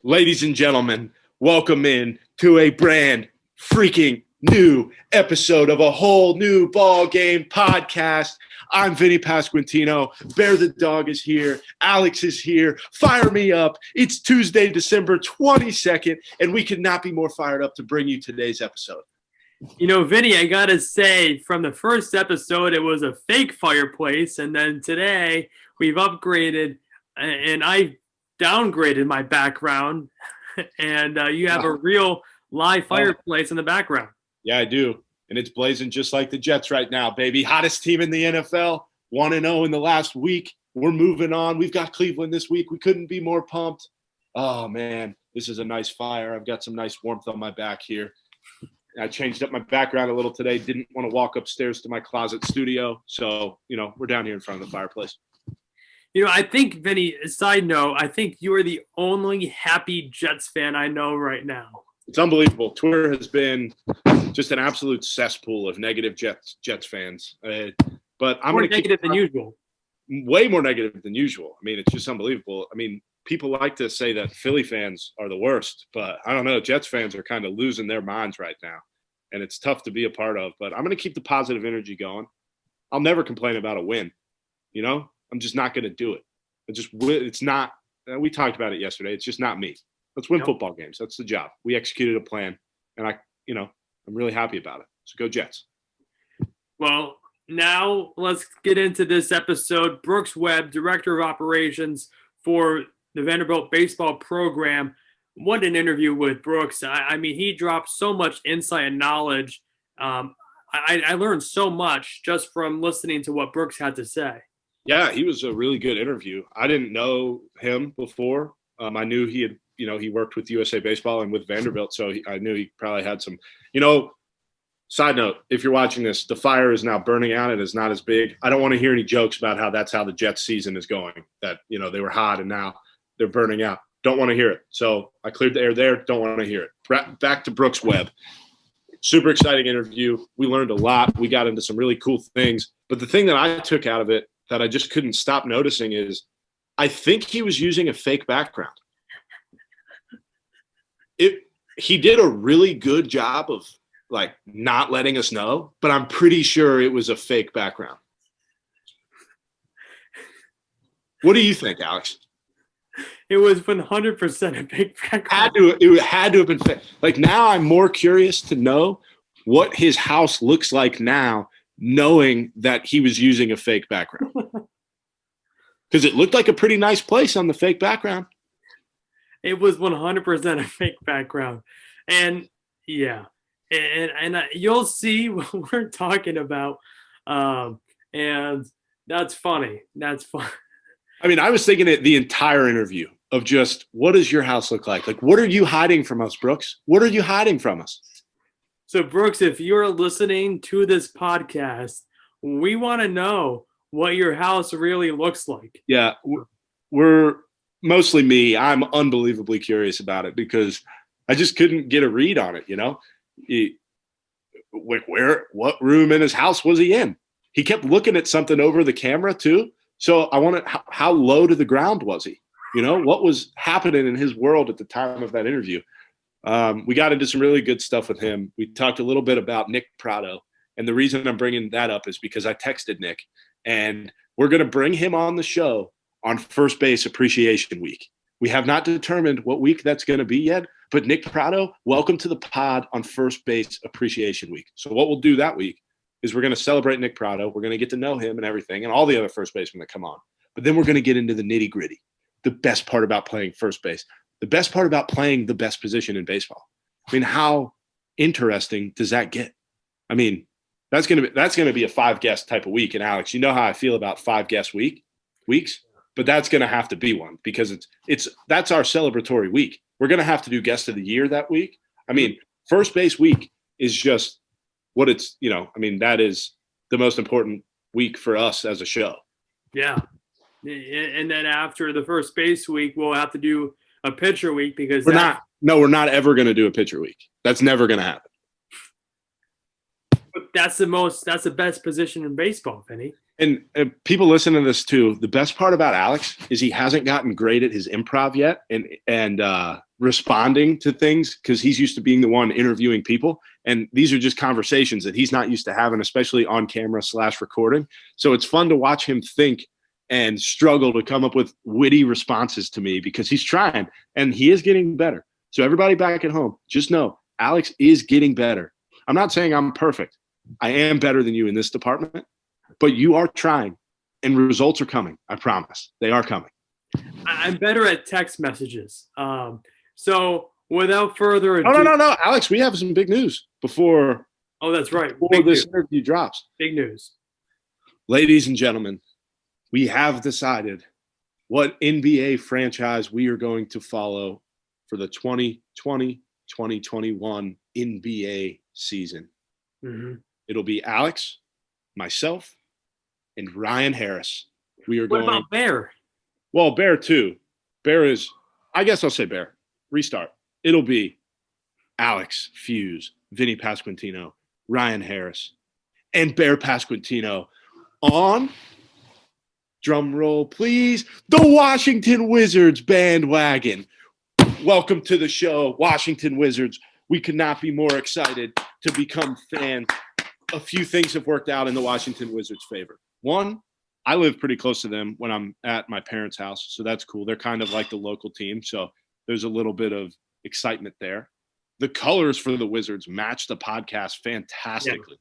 Ladies and gentlemen, welcome in to a brand freaking new episode of a whole new ball game podcast. I'm Vinnie Pasquantino. Bear the dog is here. Alex is here. Fire me up. It's Tuesday, December 22nd, and we could not be more fired up to bring you today's episode. You know, Vinny, I got to say, from the first episode, it was a fake fireplace. And then today we've upgraded and I downgraded my background. And you have a real live fireplace in the background. Yeah, I do. And it's blazing just like the Jets right now, baby. Hottest team in the NFL, 1-0 in the last week. We're moving on. We've got Cleveland this week. We couldn't be more pumped. Oh, man, this is a nice fire. I've got some nice warmth on my back here. I changed up my background a little today. Didn't want to walk upstairs to my closet studio. So, we're down here in front of the fireplace. I think, Vinny, side note, I think you are the only happy Jets fan I know right now. It's unbelievable. Twitter has been just an absolute cesspool of negative Jets fans. But I'm more negative than usual. Way more negative than usual. I mean, it's just unbelievable. I mean, people like to say that Philly fans are the worst, but I don't know. Jets fans are kind of losing their minds right now, and it's tough to be a part of. But I'm going to keep the positive energy going. I'll never complain about a win. I'm just not going to do it. It's not. We talked about it yesterday. It's just not me. Let's win football games. That's the job. We executed a plan, and I'm really happy about it. So go Jets. Well, now let's get into this episode. Brooks Webb, Director of Operations for the Vanderbilt baseball program. What an interview with Brooks. I mean, he dropped so much insight and knowledge. I learned so much just from listening to what Brooks had to say. Yeah, he was a really good interview. I didn't know him before. I knew he had, he worked with USA Baseball and with Vanderbilt, so I knew he probably had some, Side note, if you're watching this, the fire is now burning out. It is not as big. I don't want to hear any jokes about how that's how the Jets season is going, that, they were hot and now they're burning out. Don't want to hear it. So I cleared the air there. Don't want to hear it. Back to Brooks Webb. Super exciting interview. We learned a lot. We got into some really cool things. But the thing that I took out of it that I just couldn't stop noticing is I think he was using a fake background. He did a really good job of not letting us know, but I'm pretty sure it was a fake background. What do you think, Alex? It was 100% a fake background. It had to have been fake. Now I'm more curious to know what his house looks like now, knowing that he was using a fake background. Because it looked like a pretty nice place on the fake background. It was 100% a fake background. And yeah. And you'll see what we're talking about. And that's funny. That's fun. I mean, I was thinking it the entire interview of just, what does your house look like? What are you hiding from us, Brooks? What are you hiding from us? So, Brooks, if you're listening to this podcast, we want to know what your house really looks like. Yeah, we're mostly me. I'm unbelievably curious about it because I just couldn't get a read on it, what room in his house was he in? He kept looking at something over the camera too. So I wanted, how low to the ground was he? What was happening in his world at the time of that interview? We got into some really good stuff with him. We talked a little bit about Nick Prado. And the reason I'm bringing that up is because I texted Nick, and we're going to bring him on the show on First Base Appreciation Week. We have not determined what week that's going to be yet, but Nick Prado, welcome to the pod on First Base Appreciation Week. So what we'll do that week is we're going to celebrate Nick Prado. We're going to get to know him and everything and all the other first basemen that come on. But then we're going to get into the nitty-gritty, the best part about playing first base, the best part about playing the best position in baseball. I mean, how interesting does that get? I mean, that's going to be a 5-guest type of week. And Alex, you know how I feel about 5-guest weeks, but that's going to have to be one because that's our celebratory week. We're going to have to do guest of the year that week. I mean, first base week is just what it's, that is the most important week for us as a show. Yeah. And then after the first base week, we'll have to do a pitcher week because we're not ever going to do a pitcher week. That's never going to happen. But that's the best position in baseball, Vinny. And people listen to this too. The best part about Alex is he hasn't gotten great at his improv yet and responding to things because he's used to being the one interviewing people. And these are just conversations that he's not used to having, especially on camera / recording. So it's fun to watch him think and struggle to come up with witty responses to me because he's trying and he is getting better. So everybody back at home, just know Alex is getting better. I'm not saying I'm perfect. I am better than you in this department. But you are trying, and results are coming. I promise. They are coming. I'm better at text messages. So without further ado. No. Alex, we have some big news before. Oh, that's right. Before this interview drops. Big news. Ladies and gentlemen, we have decided what NBA franchise we are going to follow for the 2020-2021 NBA season. Mm-hmm. It'll be Alex, myself, and Ryan Harris. What about Bear? Well, Bear too. Bear is, I guess I'll say Bear. Restart. It'll be Alex Fuse, Vinnie Pasquantino, Ryan Harris, and Bear Pasquantino on, drum roll please, the Washington Wizards bandwagon. Welcome to the show, Washington Wizards. We could not be more excited to become fans. A few things have worked out in the Washington Wizards' favor. One, I live pretty close to them when I'm at my parents' house, so that's cool. They're kind of like the local team, so there's a little bit of excitement there. The colors for the Wizards match the podcast fantastically.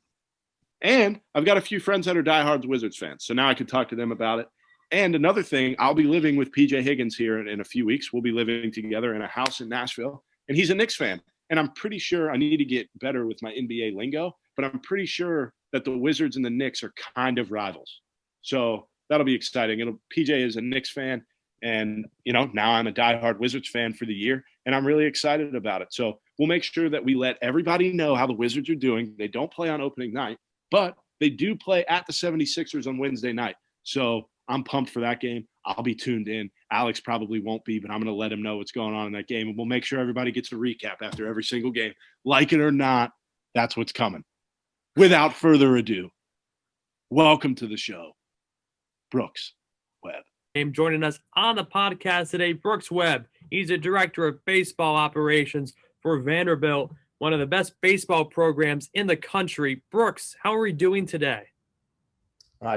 Yeah. And I've got a few friends that are diehard Wizards fans, so now I can talk to them about it. And another thing, I'll be living with PJ Higgins here in a few weeks. We'll be living together in a house in Nashville, and he's a Knicks fan. And I'm pretty sure I need to get better with my NBA lingo, but I'm pretty sure that the Wizards and the Knicks are kind of rivals. So that'll be exciting. PJ is a Knicks fan, and, now I'm a diehard Wizards fan for the year, and I'm really excited about it. So we'll make sure that we let everybody know how the Wizards are doing. They don't play on opening night, but they do play at the 76ers on Wednesday night. So I'm pumped for that game. I'll be tuned in. Alex probably won't be, but I'm going to let him know what's going on in that game, and we'll make sure everybody gets a recap after every single game. Like it or not, that's what's coming. Without further ado, welcome to the show, Brooks Webb. Joining us on the podcast today, Brooks Webb. He's a director of baseball operations for Vanderbilt, one of the best baseball programs in the country. Brooks, how are we doing today?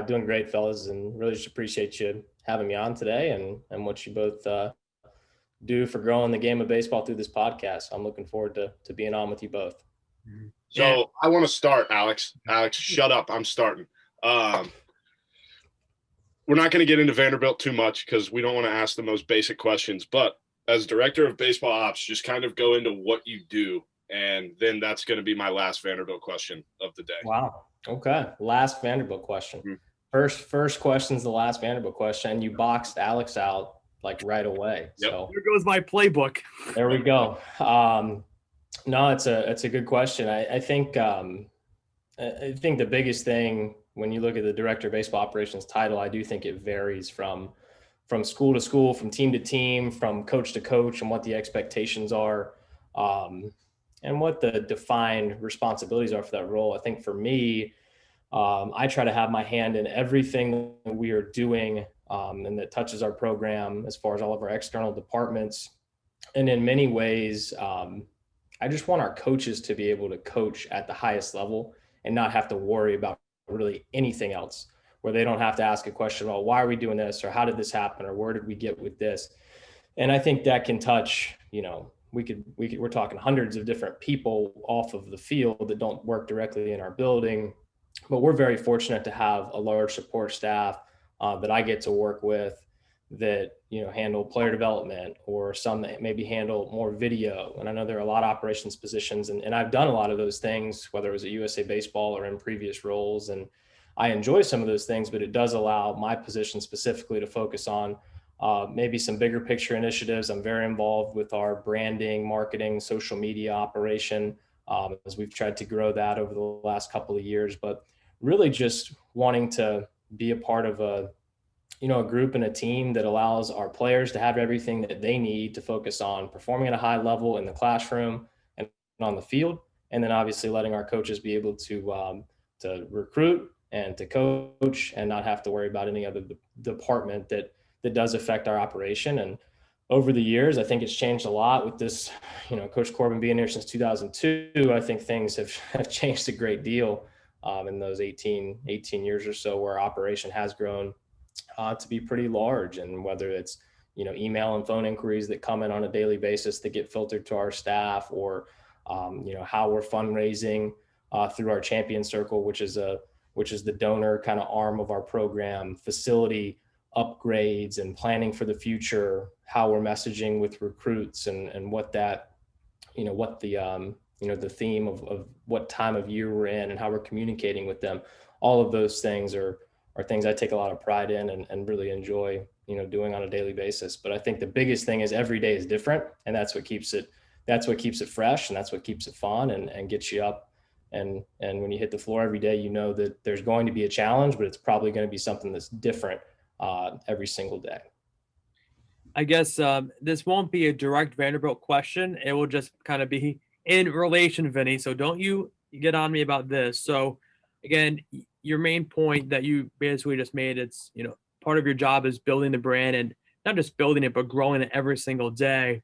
Doing great, fellas, and really just appreciate you having me on today and what you both do for growing the game of baseball through this podcast. I'm looking forward to being on with you both. So I want to start, Alex. Alex, shut up. I'm starting. We're not going to get into Vanderbilt too much because we don't want to ask the most basic questions. But as director of baseball ops, just kind of go into what you do. And then that's going to be my last Vanderbilt question of the day. Wow. Okay. Last Vanderbilt question. Mm-hmm. First question's the last Vanderbilt question. You boxed Alex out like right away. Yep. So here goes my playbook. There we go. No, it's a good question. I think the biggest thing when you look at the director of baseball operations title, I do think it varies from school to school, from team to team, from coach to coach, and what the expectations are, and what the defined responsibilities are for that role. I think for me, I try to have my hand in everything that we are doing and that touches our program as far as all of our external departments. And in many ways, I just want our coaches to be able to coach at the highest level and not have to worry about really anything else, where they don't have to ask a question about why are we doing this, or how did this happen, or where did we get with this. And I think that can touch, we're talking hundreds of different people off of the field that don't work directly in our building, but we're very fortunate to have a large support staff that I get to work with that, handle player development, or some that maybe handle more video. And I know there are a lot of operations positions, and I've done a lot of those things, whether it was at USA Baseball or in previous roles. And I enjoy some of those things, but it does allow my position specifically to focus on maybe some bigger picture initiatives. I'm very involved with our branding, marketing, social media operation, as we've tried to grow that over the last couple of years, but really just wanting to be a part of a group and a team that allows our players to have everything that they need to focus on performing at a high level in the classroom and on the field. And then obviously letting our coaches be able to recruit and to coach and not have to worry about any other department that does affect our operation. And over the years, I think it's changed a lot with this, Coach Corbin being here since 2002. I think things have changed a great deal in those 18 years or so, where our operation has grown to be pretty large. And whether it's, email and phone inquiries that come in on a daily basis that get filtered to our staff, or, how we're fundraising through our champion circle, which is the donor kind of arm of our program, facility upgrades and planning for the future, how we're messaging with recruits, and what that, what the theme of what time of year we're in and how we're communicating with them. All of those things are things I take a lot of pride in and really enjoy, doing on a daily basis. But I think the biggest thing is every day is different, and that's what keeps it fresh, and that's what keeps it fun and gets you up. And when you hit the floor every day, that there's going to be a challenge, but it's probably going to be something that's different every single day. I guess this won't be a direct Vanderbilt question. It will just kind of be in relation, Vinnie. So don't you get on me about this. So again, your main point that you basically just made, it's, part of your job is building the brand, and not just building it, but growing it every single day.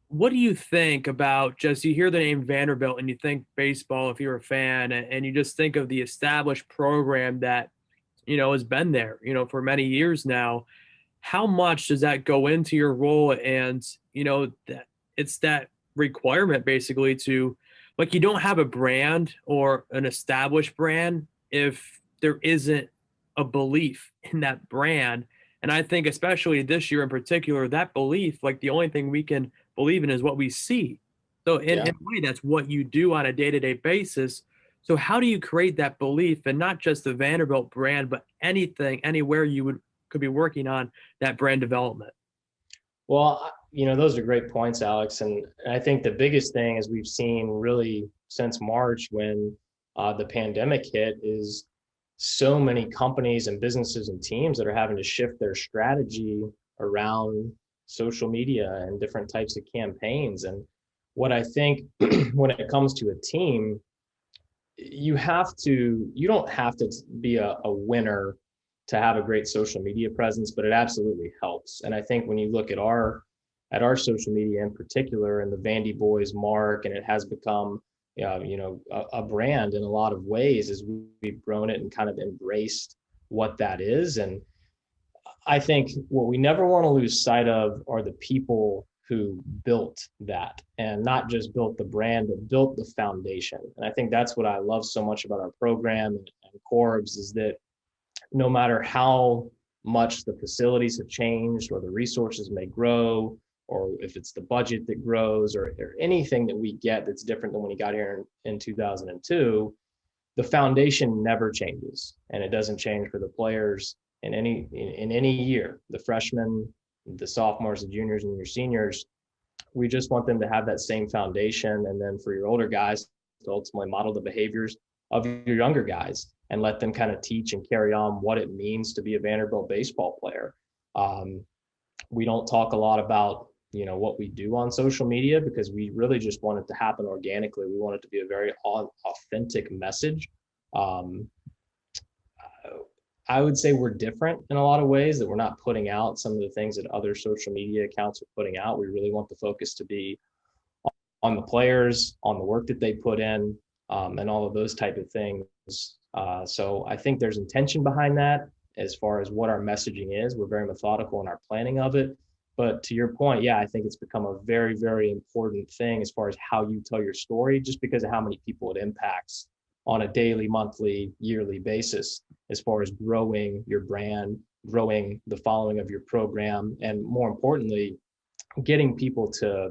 What do you think about, just, you hear the name Vanderbilt and you think baseball, if you're a fan, and you just think of the established program that, has been there, for many years now. How much does that go into your role? And, that it's that requirement basically to, like, you don't have a brand or an established brand if there isn't a belief in that brand. And I think especially this year in particular, that belief, like, the only thing we can believe in is what we see. So in a way, that's what you do on a day-to-day basis. So how do you create that belief, and not just the Vanderbilt brand, but anything, anywhere you could be working on that brand development? Well, those are great points, Alex. And I think the biggest thing, as we've seen really since March, when the pandemic hit, is so many companies and businesses and teams that are having to shift their strategy around social media and different types of campaigns. And what I think when it comes to a team, you don't have to be a winner to have a great social media presence, but it absolutely helps. And I think when you look at our social media in particular, and the Vandy Boys mark, and it has become a brand in a lot of ways as we've grown it and kind of embraced what that is. And I think what we never want to lose sight of are the people who built that, and not just built the brand, but built the foundation. And I think that's what I love so much about our program and Corbs, is that no matter how much the facilities have changed, or the resources may grow, or if it's the budget that grows, or anything that we get that's different than when you got here in 2002, the foundation never changes. And it doesn't change for the players in any year, the freshmen, the sophomores, the juniors, and your seniors. We just want them to have that same foundation. And then for your older guys to ultimately model the behaviors of your younger guys, and let them kind of teach and carry on what it means to be a Vanderbilt baseball player. We don't talk a lot about, what we do on social media, because we really just want it to happen organically. We want it to be a very authentic message. I would say we're different in a lot of ways, that we're not putting out some of the things that other social media accounts are putting out. We really want the focus to be on the players, on the work that they put in, and all of those type of things. So I think there's intention behind that as far as what our messaging is. We're very methodical in our planning of it. But to your point, I think it's become a very, very important thing as far as how you tell your story, just because of how many people it impacts on a daily, monthly, yearly basis, as far as growing your brand, growing the following of your program, and more importantly, getting people to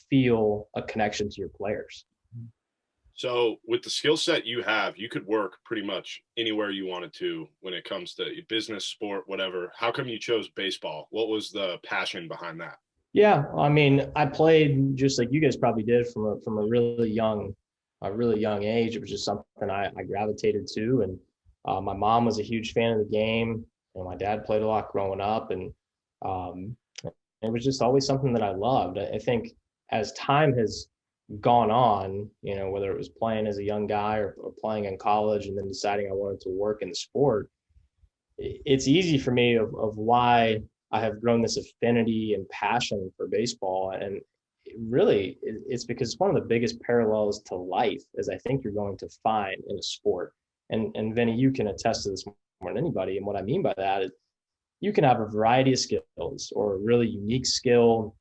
feel a connection to your players. So with the skill set you have, you could work pretty much anywhere you wanted to when it comes to business, sport, whatever. How come you chose baseball? What was the passion behind that? Yeah, I mean, I played just like you guys probably did from a really young age. It was just something I gravitated to. And my mom was a huge fan of the game, and my dad played a lot growing up. And it was just always something that I loved. I think as time has gone on, whether it was playing as a young guy or playing in college and then deciding I wanted to work in the sport, it's easy for me of why I have grown this affinity and passion for baseball. And really, it's because it's one of the biggest parallels to life as I think you're going to find in a sport. And Vinnie, you can attest to this more than anybody. And what I mean by that is you can have a variety of skills or a really unique skill,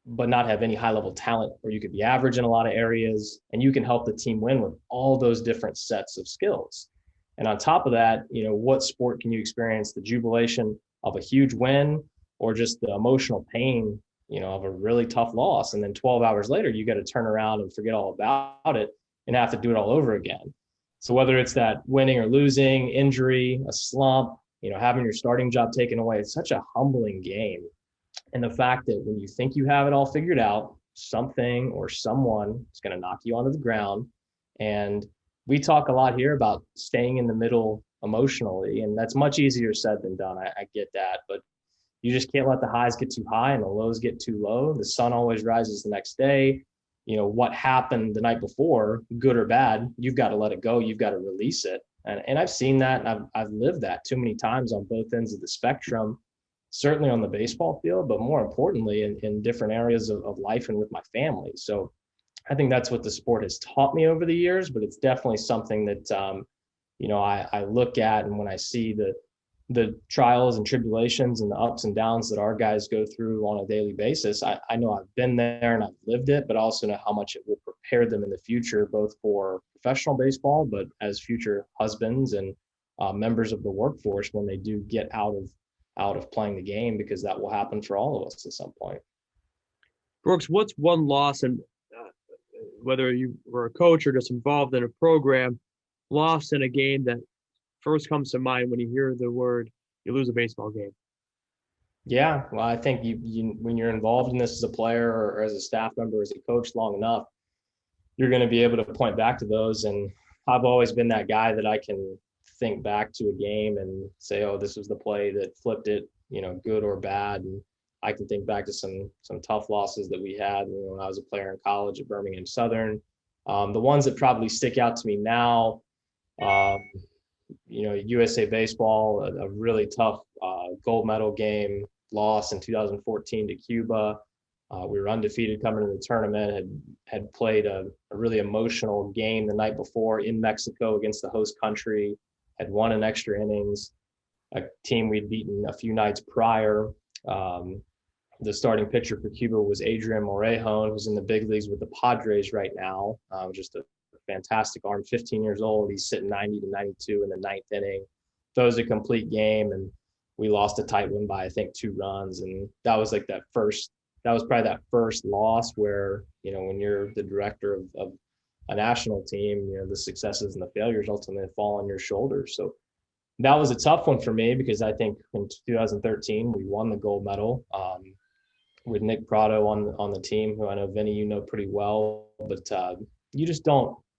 but not have any high level talent, or you could be average in a lot of areas, and you can help the team win with all those different sets of skills. And on top of that, what sport can you experience the jubilation of a huge win or just the emotional pain, of a really tough loss? And then 12 hours later, you got to turn around and forget all about it and have to do it all over again. So whether it's that winning or losing, injury, a slump, having your starting job taken away, it's such a humbling game. And the fact that when you think you have it all figured out, something or someone is going to knock you onto the ground. And we talk a lot here about staying in the middle emotionally, and that's much easier said than done. I get that, but you just can't let the highs get too high and the lows get too low. The sun always rises the next day. What happened the night before, good or bad, you've got to let it go. You've got to release it. And I've seen that, and I've lived that too many times on both ends of the spectrum, certainly on the baseball field, but more importantly in different areas of life and with my family. So I think that's what the sport has taught me over the years, but it's definitely something that, I look at, and when I see the trials and tribulations and the ups and downs that our guys go through on a daily basis, I know I've been there and I've lived it, but I also know how much it will prepare them in the future, both for professional baseball, but as future husbands and members of the workforce when they do get out of playing the game, because that will happen for all of us at some point. Brooks, what's one loss, and whether you were a coach or just involved in a program, loss in a game that first comes to mind when you hear the word you lose a baseball game? Yeah, well, I think you when you're involved in this as a player or as a staff member, as a coach long enough, you're going to be able to point back to those. And I've always been that guy that I can think back to a game and say, oh, this was the play that flipped it, good or bad. And I can think back to some tough losses that we had when I was a player in college at Birmingham Southern. The ones that probably stick out to me now, USA Baseball, a really tough gold medal game loss in 2014 to Cuba. We were undefeated coming into the tournament, had played a really emotional game the night before in Mexico against the host country, had won in extra innings, a team we'd beaten a few nights prior. The starting pitcher for Cuba was Adrian Morejon, who's in the big leagues with the Padres right now. Just a fantastic arm, 15 years old. He's sitting 90 to 92 in the ninth inning. Throws a complete game, and we lost a tight one by, I think, 2 runs. And that was probably that first loss where, when you're the director of a national team, the successes and the failures ultimately fall on your shoulders. So that was a tough one for me, because I think in 2013 we won the gold medal with Nick Prado on the team, who I know, Vinnie, pretty well. But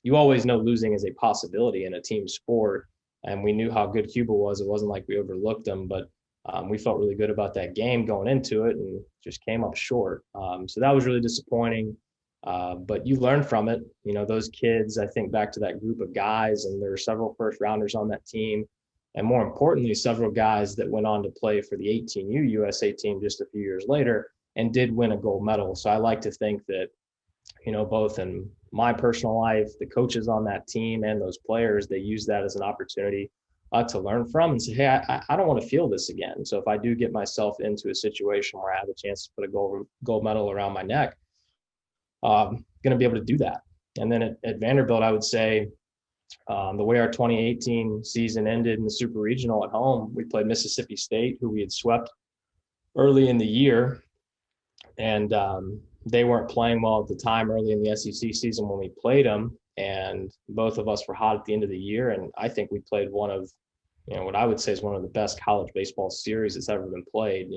you always know losing is a possibility in a team sport. And we knew how good Cuba was. It wasn't like we overlooked them, but we felt really good about that game going into it and just came up short. So that was really disappointing. But you learn from it. Those kids, I think back to that group of guys, and there were several first rounders on that team. And more importantly, several guys that went on to play for the 18U USA team just a few years later and did win a gold medal. So I like to think that, both in my personal life, the coaches on that team and those players, they use that as an opportunity to learn from and say, hey, I don't want to feel this again. So if I do get myself into a situation where I have a chance to put a gold medal around my neck, I'm going to be able to do that. And then at Vanderbilt, I would say the way our 2018 season ended in the Super Regional at home, we played Mississippi State, who we had swept early in the year. And they weren't playing well at the time early in the SEC season when we played them. And both of us were hot at the end of the year. And I think we played one of, what I would say is one of the best college baseball series that's ever been played.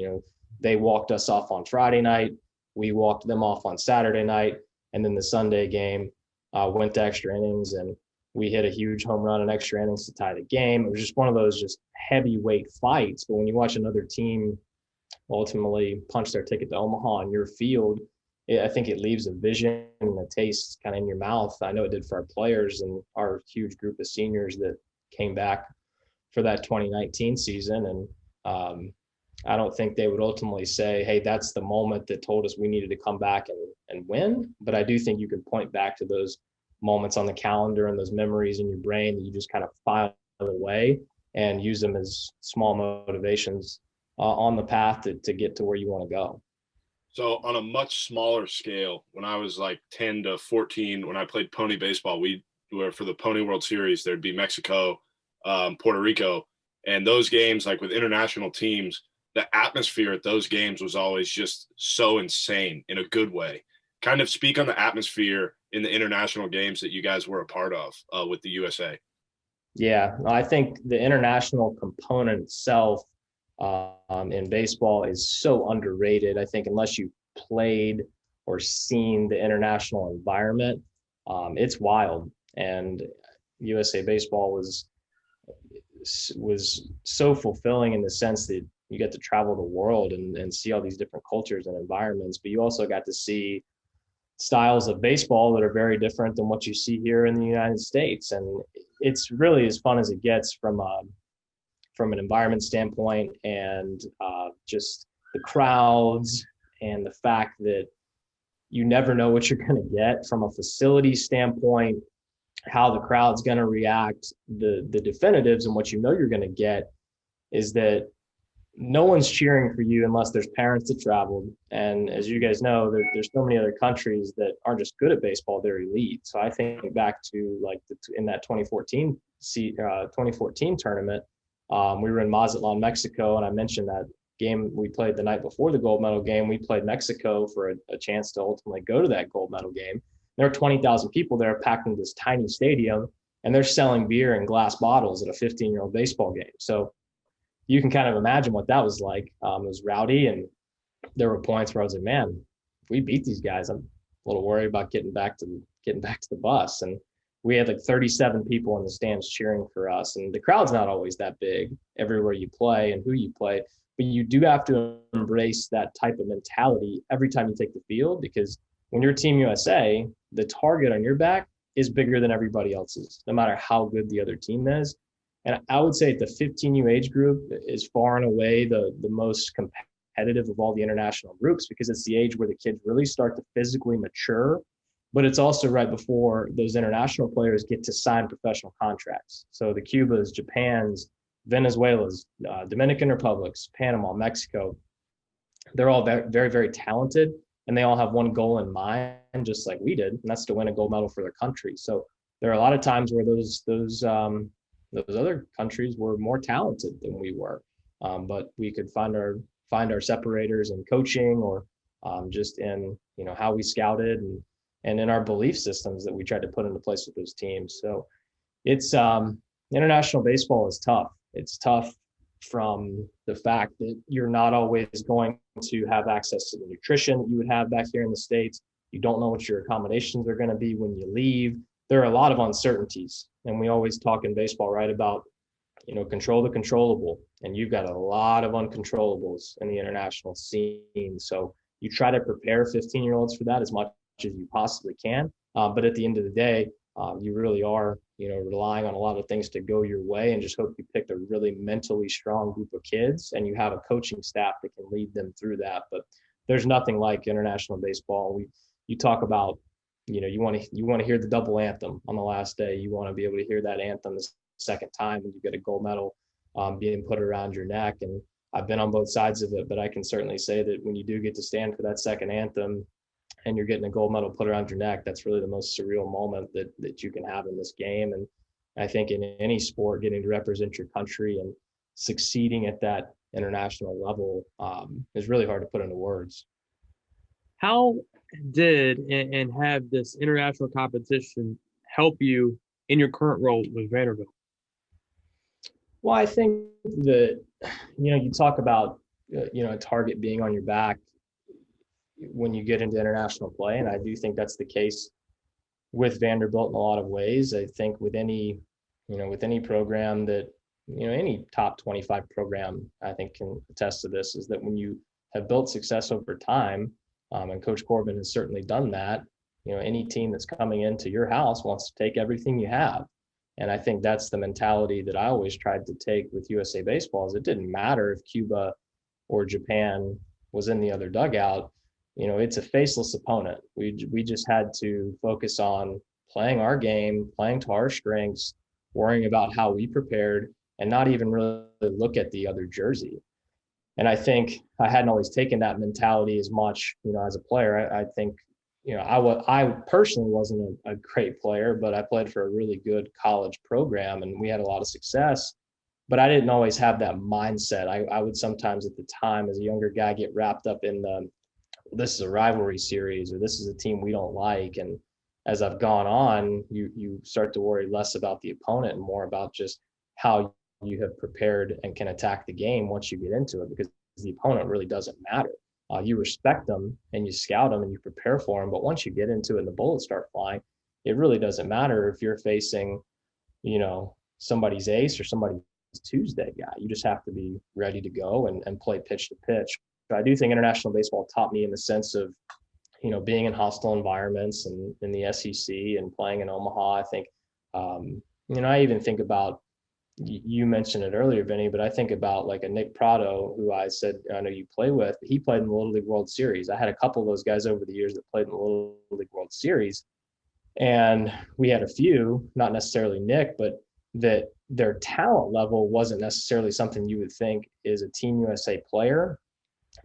They walked us off on Friday night. We walked them off on Saturday night. And then the Sunday game went to extra innings, and we hit a huge home run in extra innings to tie the game. It was just one of those just heavyweight fights. But when you watch another team ultimately punch their ticket to Omaha in your field, I think it leaves a vision and a taste kind of in your mouth. I know it did for our players and our huge group of seniors that came back for that 2019 season. And I don't think they would ultimately say, hey, that's the moment that told us we needed to come back and win. But I do think you can point back to those moments on the calendar and those memories in your brain that you just kind of file away and use them as small motivations on the path to get to where you want to go. So on a much smaller scale, when I was like 10 to 14, when I played pony baseball, we were for the Pony World Series, there'd be Mexico, Puerto Rico, and those games, like with international teams, the atmosphere at those games was always just so insane in a good way. Kind of speak on the atmosphere in the international games that you guys were a part of with the USA. Yeah, I think the international component itself in baseball is so underrated. I think unless you played or seen the international environment, it's wild. And USA Baseball was so fulfilling in the sense that you get to travel the world and see all these different cultures and environments, but you also got to see styles of baseball that are very different than what you see here in the United States. And it's really as fun as it gets from an environment standpoint, and just the crowds and the fact that you never know what you're going to get from a facility standpoint, how the crowd's going to react. The definitives and what you know you're going to get is that no one's cheering for you unless there's parents that traveled. And as you guys know, there's so many other countries that aren't just good at baseball, they're elite. So I think back to like in that 2014 tournament, we were in Mazatlan, Mexico, and I mentioned that game we played the night before the gold medal game. We played Mexico for a chance to ultimately go to that gold medal game. There are 20,000 people there packed into this tiny stadium, and they're selling beer in glass bottles at a 15-year-old baseball game. So you can kind of imagine what that was like. It was rowdy, and there were points where I was like, man, if we beat these guys, I'm a little worried about getting back to the bus. And we had like 37 people in the stands cheering for us. And the crowd's not always that big everywhere you play and who you play, but you do have to embrace that type of mentality every time you take the field, because when you're Team USA, the target on your back is bigger than everybody else's, no matter how good the other team is. And I would say the 15U age group is far and away the most competitive of all the international groups, because it's the age where the kids really start to physically mature. But it's also right before those international players get to sign professional contracts. So the Cubas, Japans, Venezuela's, Dominican Republics, Panama, Mexico, they're all very, very, very talented, and they all have one goal in mind, just like we did, and that's to win a gold medal for their country. So there are a lot of times where those other countries were more talented than we were, but we could find our separators in coaching, or just in how we scouted and in our belief systems that we tried to put into place with those teams. So it's international baseball is tough. It's tough from the fact that you're not always going to have access to the nutrition that you would have back here in the States. You don't know what your accommodations are going to be when you leave. There are a lot of uncertainties, and we always talk in baseball, right, about control the controllable, and you've got a lot of uncontrollables in the international scene. So you try to prepare 15-year-olds for that as much as you possibly can, but at the end of the day, you really are relying on a lot of things to go your way, and just hope you pick a really mentally strong group of kids and you have a coaching staff that can lead them through that. But there's nothing like international baseball. You talk about you want to hear the double anthem on the last day. You want to be able to hear that anthem the second time when you get a gold medal being put around your neck. And I've been on both sides of it, but I can certainly say that when you do get to stand for that second anthem and you're getting a gold medal put around your neck, that's really the most surreal moment that you can have in this game. And I think in any sport, getting to represent your country and succeeding at that international level is really hard to put into words. How did and have this international competition help you in your current role with Vanderbilt? Well, I think that, you talk about, a target being on your back when you get into international play. And I do think that's the case with Vanderbilt in a lot of ways. I think with any program that, any top 25 program, I think can attest to this, is that when you have built success over time, And Coach Corbin has certainly done that. Any team that's coming into your house wants to take everything you have. And I think that's the mentality that I always tried to take with USA Baseball. Is it didn't matter if Cuba or Japan was in the other dugout. It's a faceless opponent. We just had to focus on playing our game, playing to our strengths, worrying about how we prepared, and not even really look at the other jersey. And I think I hadn't always taken that mentality as much, as a player. I think, I personally wasn't a great player, but I played for a really good college program and we had a lot of success. But I didn't always have that mindset. I would sometimes at the time as a younger guy get wrapped up in this is a rivalry series or this is a team we don't like. And as I've gone on, you start to worry less about the opponent and more about just how you have prepared and can attack the game once you get into it, because the opponent really doesn't matter. You respect them and you scout them and you prepare for them. But once you get into it and the bullets start flying, it really doesn't matter if you're facing, somebody's ace or somebody's Tuesday guy. You just have to be ready to go and play pitch to pitch. So I do think international baseball taught me in the sense of, being in hostile environments and in the SEC and playing in Omaha. I think, I even think about, you mentioned it earlier, Vinnie, but I think about like a Nick Prado, who I said, I know you play with. He played in the Little League World Series. I had a couple of those guys over the years that played in the Little League World Series. And we had a few, not necessarily Nick, but that their talent level wasn't necessarily something you would think is a Team USA player,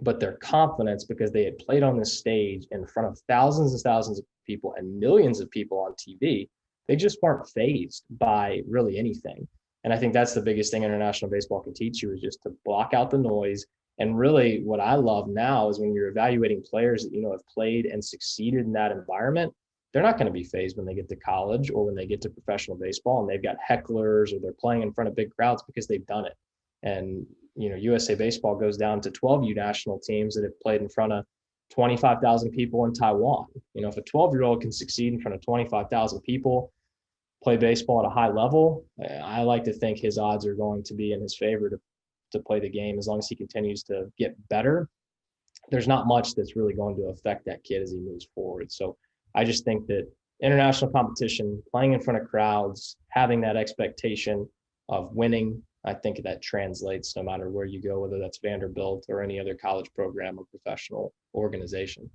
but their confidence, because they had played on this stage in front of thousands and thousands of people and millions of people on TV, they just weren't fazed by really anything. And I think that's the biggest thing international baseball can teach you, is just to block out the noise. And really what I love now is when you're evaluating players that, have played and succeeded in that environment, they're not going to be fazed when they get to college or when they get to professional baseball and they've got hecklers or they're playing in front of big crowds, because they've done it. And, USA Baseball goes down to 12U national teams that have played in front of 25,000 people in Taiwan. If a 12-year-old can succeed in front of 25,000 people, play baseball at a high level, I like to think his odds are going to be in his favor to play the game as long as he continues to get better. There's not much that's really going to affect that kid as he moves forward. So I just think that international competition, playing in front of crowds, having that expectation of winning, I think that translates no matter where you go, whether that's Vanderbilt or any other college program or professional organization.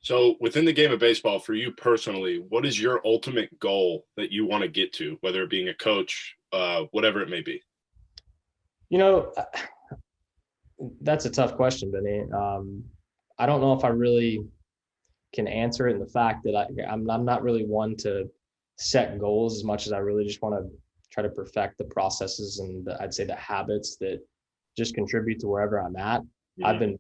So within the game of baseball, for you personally, what is your ultimate goal that you want to get to, whether it being a coach, whatever it may be? That's a tough question, Vinny. I don't know if I really can answer it in the fact that I'm not really one to set goals as much as I really just want to try to perfect the processes and I'd say the habits that just contribute to wherever I'm at. Yeah. I've been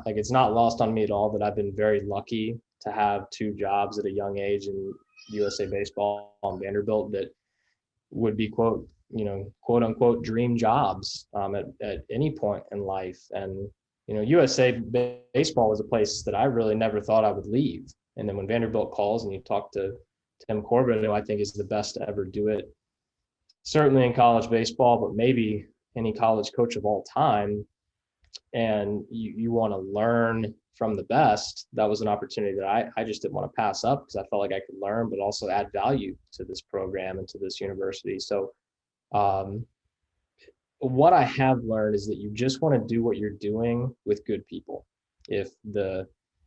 it's not lost on me at all that I've been very lucky to have 2 jobs at a young age in USA Baseball and Vanderbilt that would be quote unquote dream jobs at any point in life. And, USA Baseball was a place that I really never thought I would leave. And then when Vanderbilt calls and you talk to Tim Corbin, who I think is the best to ever do it, certainly in college baseball, but maybe any college coach of all time, and you want to learn from the best, that was an opportunity that I just didn't want to pass up, because I felt like I could learn, but also add value to this program and to this university. So what I have learned is that you just want to do what you're doing with good people. If the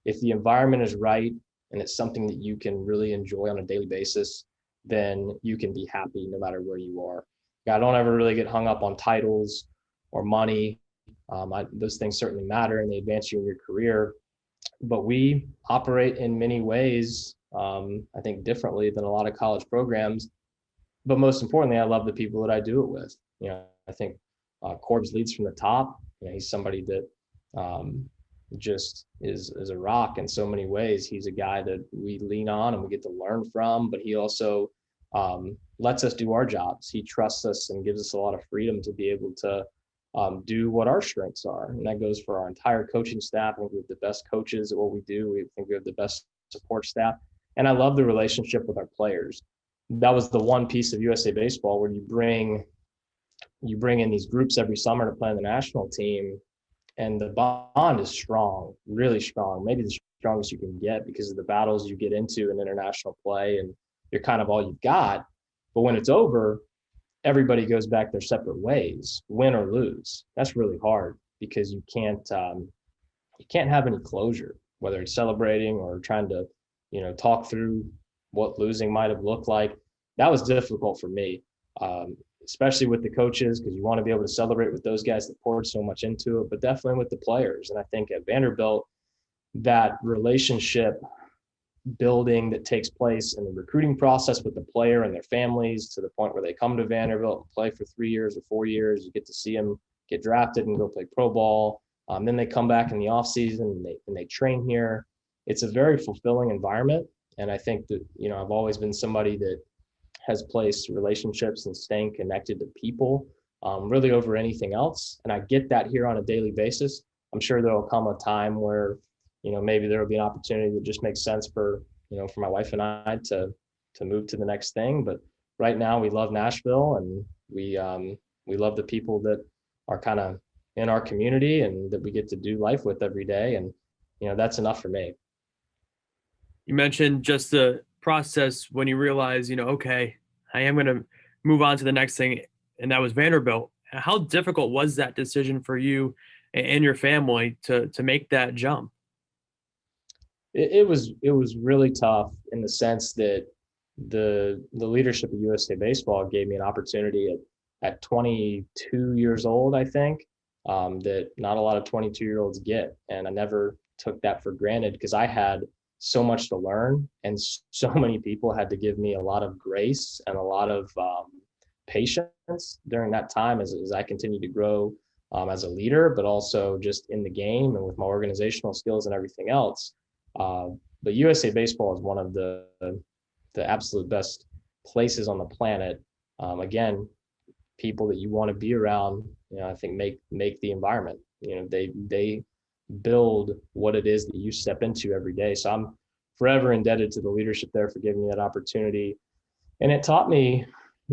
environment is right and it's something that you can really enjoy on a daily basis, then you can be happy no matter where you are. I don't ever really get hung up on titles or money. Those things certainly matter and they advance you in your career, but we operate in many ways, I think differently than a lot of college programs. But most importantly, I love the people that I do it with. I think Corbs leads from the top. He's somebody that just is a rock in so many ways. He's a guy that we lean on and we get to learn from, but he also lets us do our jobs. He trusts us and gives us a lot of freedom to be able to do what our strengths are. And that goes for our entire coaching staff. I think we have the best coaches at what we do. We think we have the best support staff. And I love the relationship with our players. That was the one piece of USA Baseball where you bring in these groups every summer to play on the national team, and the bond is strong, really strong, maybe the strongest you can get because of the battles you get into in international play, and you're kind of all you've got. But when it's over, everybody goes back their separate ways, win or lose. That's really hard because you can't have any closure, whether it's celebrating or trying to, talk through what losing might have looked like. That was difficult for me, especially with the coaches, because you want to be able to celebrate with those guys that poured so much into it, but definitely with the players. And I think at Vanderbilt, that relationship building that takes place in the recruiting process with the player and their families, to the point where they come to Vanderbilt and play for 3 years or 4 years. You get to see them get drafted and go play pro ball. Then they come back in the off season and they train here. It's a very fulfilling environment. And I think that, I've always been somebody that has placed relationships and staying connected to people really over anything else. And I get that here on a daily basis. I'm sure there will come a time where, maybe there will be an opportunity that just makes sense for my wife and I to move to the next thing. But right now we love Nashville, and we love the people that are kind of in our community and that we get to do life with every day. And, that's enough for me. You mentioned just the process when you realize, okay, I am going to move on to the next thing, and that was Vanderbilt. How difficult was that decision for you and your family to make that jump? It was really tough in the sense that the leadership of USA Baseball gave me an opportunity at 22 years old, I think, that not a lot of 22-year-olds get. And I never took that for granted because I had so much to learn, and so many people had to give me a lot of grace and a lot of patience during that time as I continued to grow as a leader, but also just in the game and with my organizational skills and everything else. But USA Baseball is one of the absolute best places on the planet. Again, people that you want to be around, I think make the environment. They build what it is that you step into every day. So I'm forever indebted to the leadership there for giving me that opportunity. And it taught me,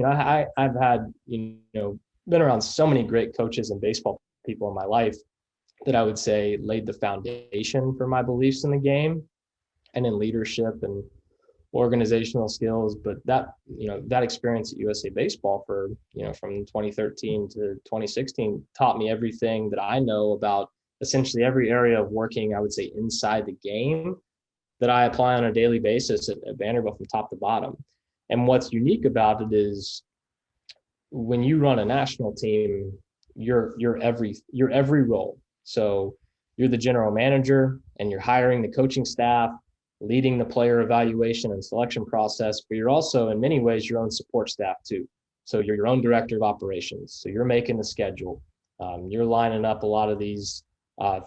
I've had, been around so many great coaches and baseball people in my life that I would say laid the foundation for my beliefs in the game and in leadership and organizational skills. But that experience at USA Baseball for, from 2013 to 2016 taught me everything that I know about essentially every area of working, I would say, inside the game that I apply on a daily basis at Vanderbilt from top to bottom. And what's unique about it is when you run a national team, you're every role. So you're the general manager and you're hiring the coaching staff, leading the player evaluation and selection process, but you're also in many ways your own support staff too. So you're your own director of operations. So you're making the schedule. You're lining up a lot of these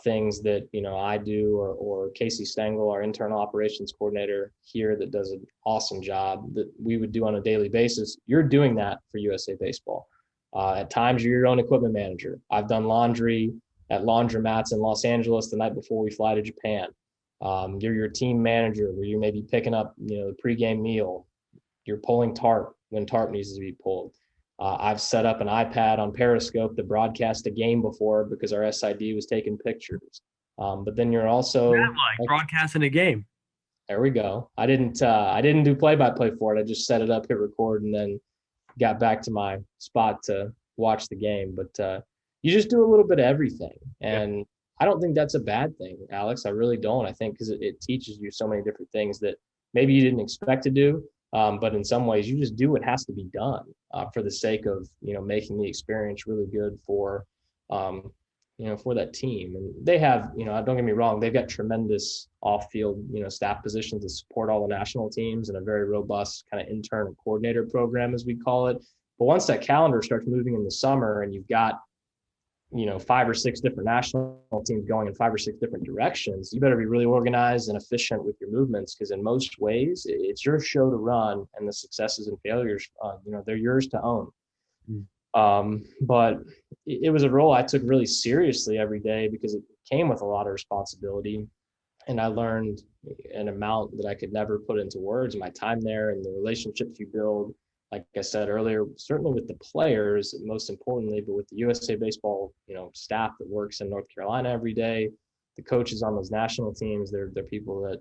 things that, I do, or Casey Stengel, our internal operations coordinator here that does an awesome job that we would do on a daily basis. You're doing that for USA Baseball. At times you're your own equipment manager. I've done laundry at laundromats in Los Angeles the night before we fly to Japan. You're your team manager where you may be picking up, the pregame meal. You're pulling tarp when tarp needs to be pulled. I've set up an iPad on Periscope to broadcast a game before because our SID was taking pictures. But then you're also like broadcasting a game. There we go. I didn't do play-by-play for it. I just set it up, hit record, and then got back to my spot to watch the game. But you just do a little bit of everything. And yeah. I don't think that's a bad thing, Alex. I really don't. I think because it teaches you so many different things that maybe you didn't expect to do. But in some ways, you just do what has to be done for the sake of, making the experience really good for, for that team. And they have, don't get me wrong, they've got tremendous off-field, staff positions to support all the national teams and a very robust kind of intern coordinator program, as we call it. But once that calendar starts moving in the summer and you've got, 5 or 6 different national teams going in 5 or 6 different directions, you better be really organized and efficient with your movements, because in most ways it's your show to run, and the successes and failures, they're yours to own. But it was a role I took really seriously every day because it came with a lot of responsibility, and I learned an amount that I could never put into words. My time there and the relationships you build, like I said earlier, certainly with the players, most importantly, but with the USA Baseball, staff that works in North Carolina every day, the coaches on those national teams, they're people that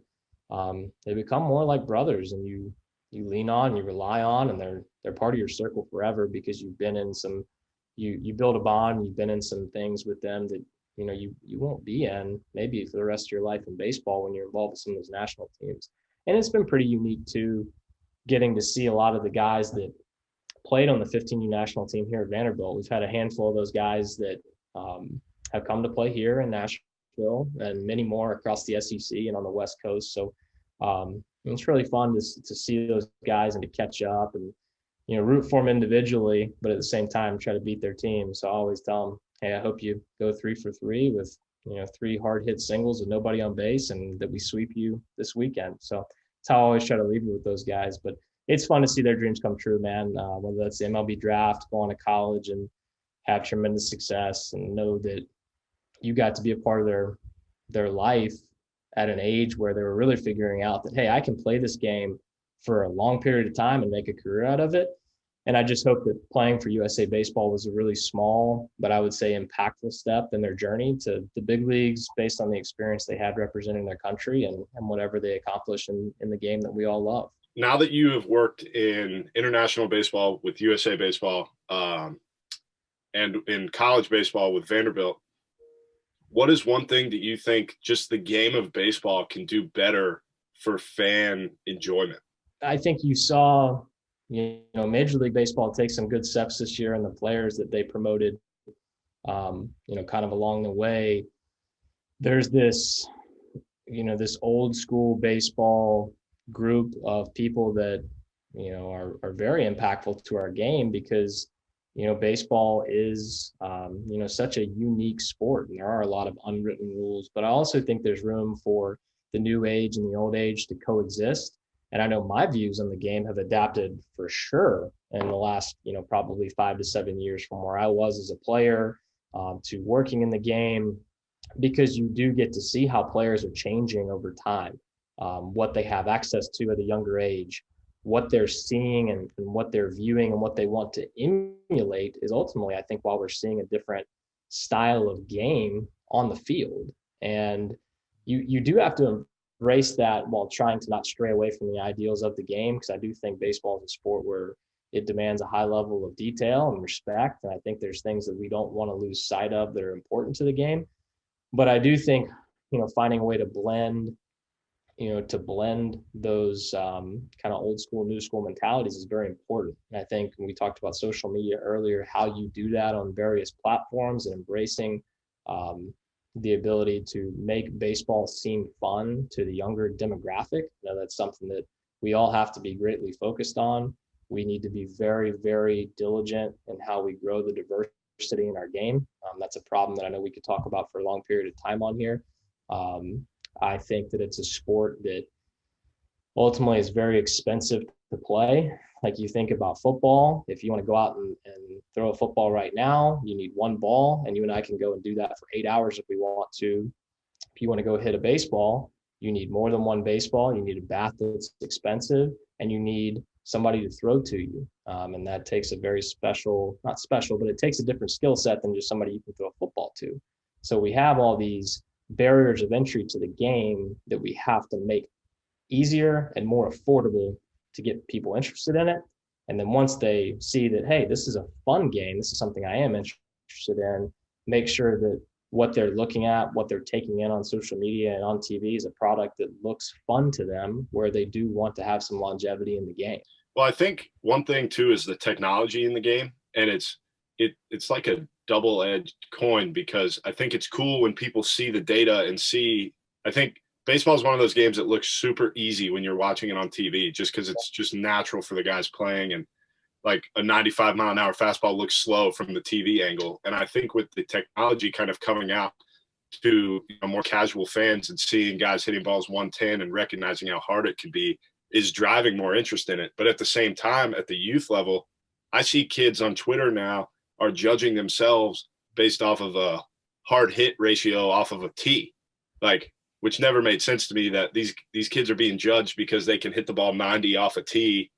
they become more like brothers, and you lean on, you rely on, and they're part of your circle forever because you've been in some, you build a bond, you've been in some things with them that you won't be in maybe for the rest of your life in baseball when you're involved with some of those national teams. And it's been pretty unique too, getting to see a lot of the guys that played on the 15U national team here at Vanderbilt. We've had a handful of those guys that have come to play here in Nashville, and many more across the SEC and on the West Coast. So it's really fun to see those guys and to catch up and root for them individually, but at the same time try to beat their team. So I always tell them, hey, I hope you go 3 for 3 with 3 hard hit singles with nobody on base, and that we sweep you this weekend. So that's how I always try to leave it with those guys. But it's fun to see their dreams come true, man. Whether that's the MLB draft, going to college and have tremendous success, and know that you got to be a part of their life at an age where they were really figuring out that, hey, I can play this game for a long period of time and make a career out of it. And I just hope that playing for USA Baseball was a really small, but I would say impactful step in their journey to the big leagues based on the experience they had representing their country and whatever they accomplish in the game that we all love. Now that you have worked in international baseball with USA Baseball and in college baseball with Vanderbilt, what is one thing that you think just the game of baseball can do better for fan enjoyment? I think you saw, Major League Baseball take some good steps this year, and the players that they promoted, kind of along the way. There's this, this old school baseball group of people that, are very impactful to our game because, baseball is, such a unique sport, and there are a lot of unwritten rules. But I also think there's room for the new age and the old age to coexist. And I know my views on the game have adapted for sure in the last, probably 5 to 7 years from where I was as a player to working in the game, because you do get to see how players are changing over time, what they have access to at a younger age, what they're seeing and what they're viewing and what they want to emulate is ultimately, I think, why we're seeing a different style of game on the field. And you do have to embrace that while trying to not stray away from the ideals of the game, because I do think baseball is a sport where it demands a high level of detail and respect. And I think there's things that we don't want to lose sight of that are important to the game. But I do think, finding a way to blend those kind of old school, new school mentalities is very important. And I think when we talked about social media earlier, how you do that on various platforms and embracing the ability to make baseball seem fun to the younger demographic, that's something that we all have to be greatly focused on. We need to be very, very diligent in how we grow the diversity in our game. That's a problem that I know we could talk about for a long period of time on here. I think that it's a sport that ultimately is very expensive to play. Like you think about football, if you want to go out and throw a football right now, you need one ball, and you and I can go and do that for 8 hours if we want to. If you want to go hit a baseball, you need more than one baseball. You need a bat that's expensive, and you need somebody to throw to you. And that takes a very not special, but it takes a different skill set than just somebody you can throw a football to. So we have all these barriers of entry to the game that we have to make easier and more affordable to get people interested in it. And then once they see that, hey, this is a fun game, this is something I am interested in, make sure that what they're looking at, what they're taking in on social media and on TV is a product that looks fun to them, where they do want to have some longevity in the game. Well, I think one thing too is the technology in the game, and it's like a double-edged coin, because I think it's cool when people see the data and see. I think baseball is one of those games that looks super easy when you're watching it on TV, just because it's just natural for the guys playing, and like a 95-mile-an-hour fastball looks slow from the TV angle. And I think with the technology kind of coming out to more casual fans and seeing guys hitting balls 110 and recognizing how hard it can be is driving more interest in it. But at the same time, at the youth level, I see kids on Twitter now are judging themselves based off of a hard hit ratio off of a tee, which never made sense to me, that these kids are being judged because they can hit the ball 90 off a tee.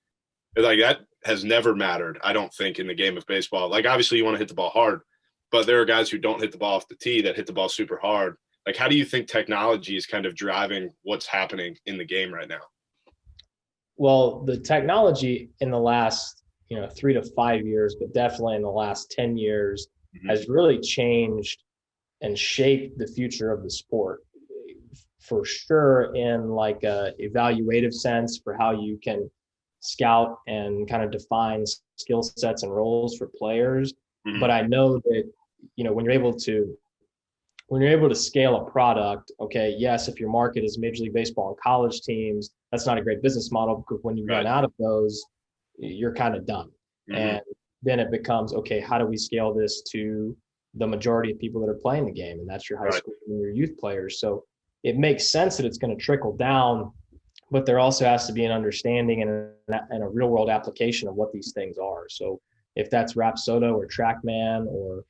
That has never mattered, I don't think, in the game of baseball. Obviously you want to hit the ball hard, but there are guys who don't hit the ball off the tee that hit the ball super hard. Like, how do you think technology is kind of driving what's happening in the game right now? Well, the technology in the last, 3 to 5 years, but definitely in the last 10 years has really changed and shaped the future of the sport. For sure, in like a evaluative sense for how you can scout and kind of define skill sets and roles for players. But I know that, when you're able to scale a product, okay, yes, if your market is Major League Baseball and college teams, that's not a great business model, because when you run out of those, you're kind of done. And then it becomes, okay, how do we scale this to the majority of people that are playing the game? And that's your high school and your youth players. So it makes sense that it's going to trickle down, but there also has to be an understanding and a real world application of what these things are. So if that's Rapsodo or TrackMan or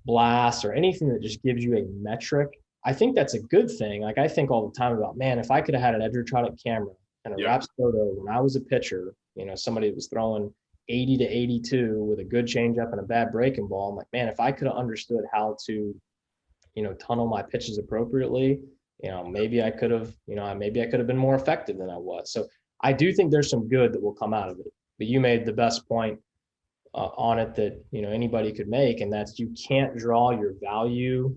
Blast or anything that just gives you a metric, I think that's a good thing. Like, I think all the time about, man, if I could have had an Edgertronic camera and a Rapsodo when I was a pitcher, somebody that was throwing 80 to 82 with a good changeup and a bad breaking ball, I'm like, man, if I could have understood how to, tunnel my pitches appropriately, maybe I could have been more effective than I was. So I do think there's some good that will come out of it. But you made the best point on it that anybody could make, and that's, you can't draw your value,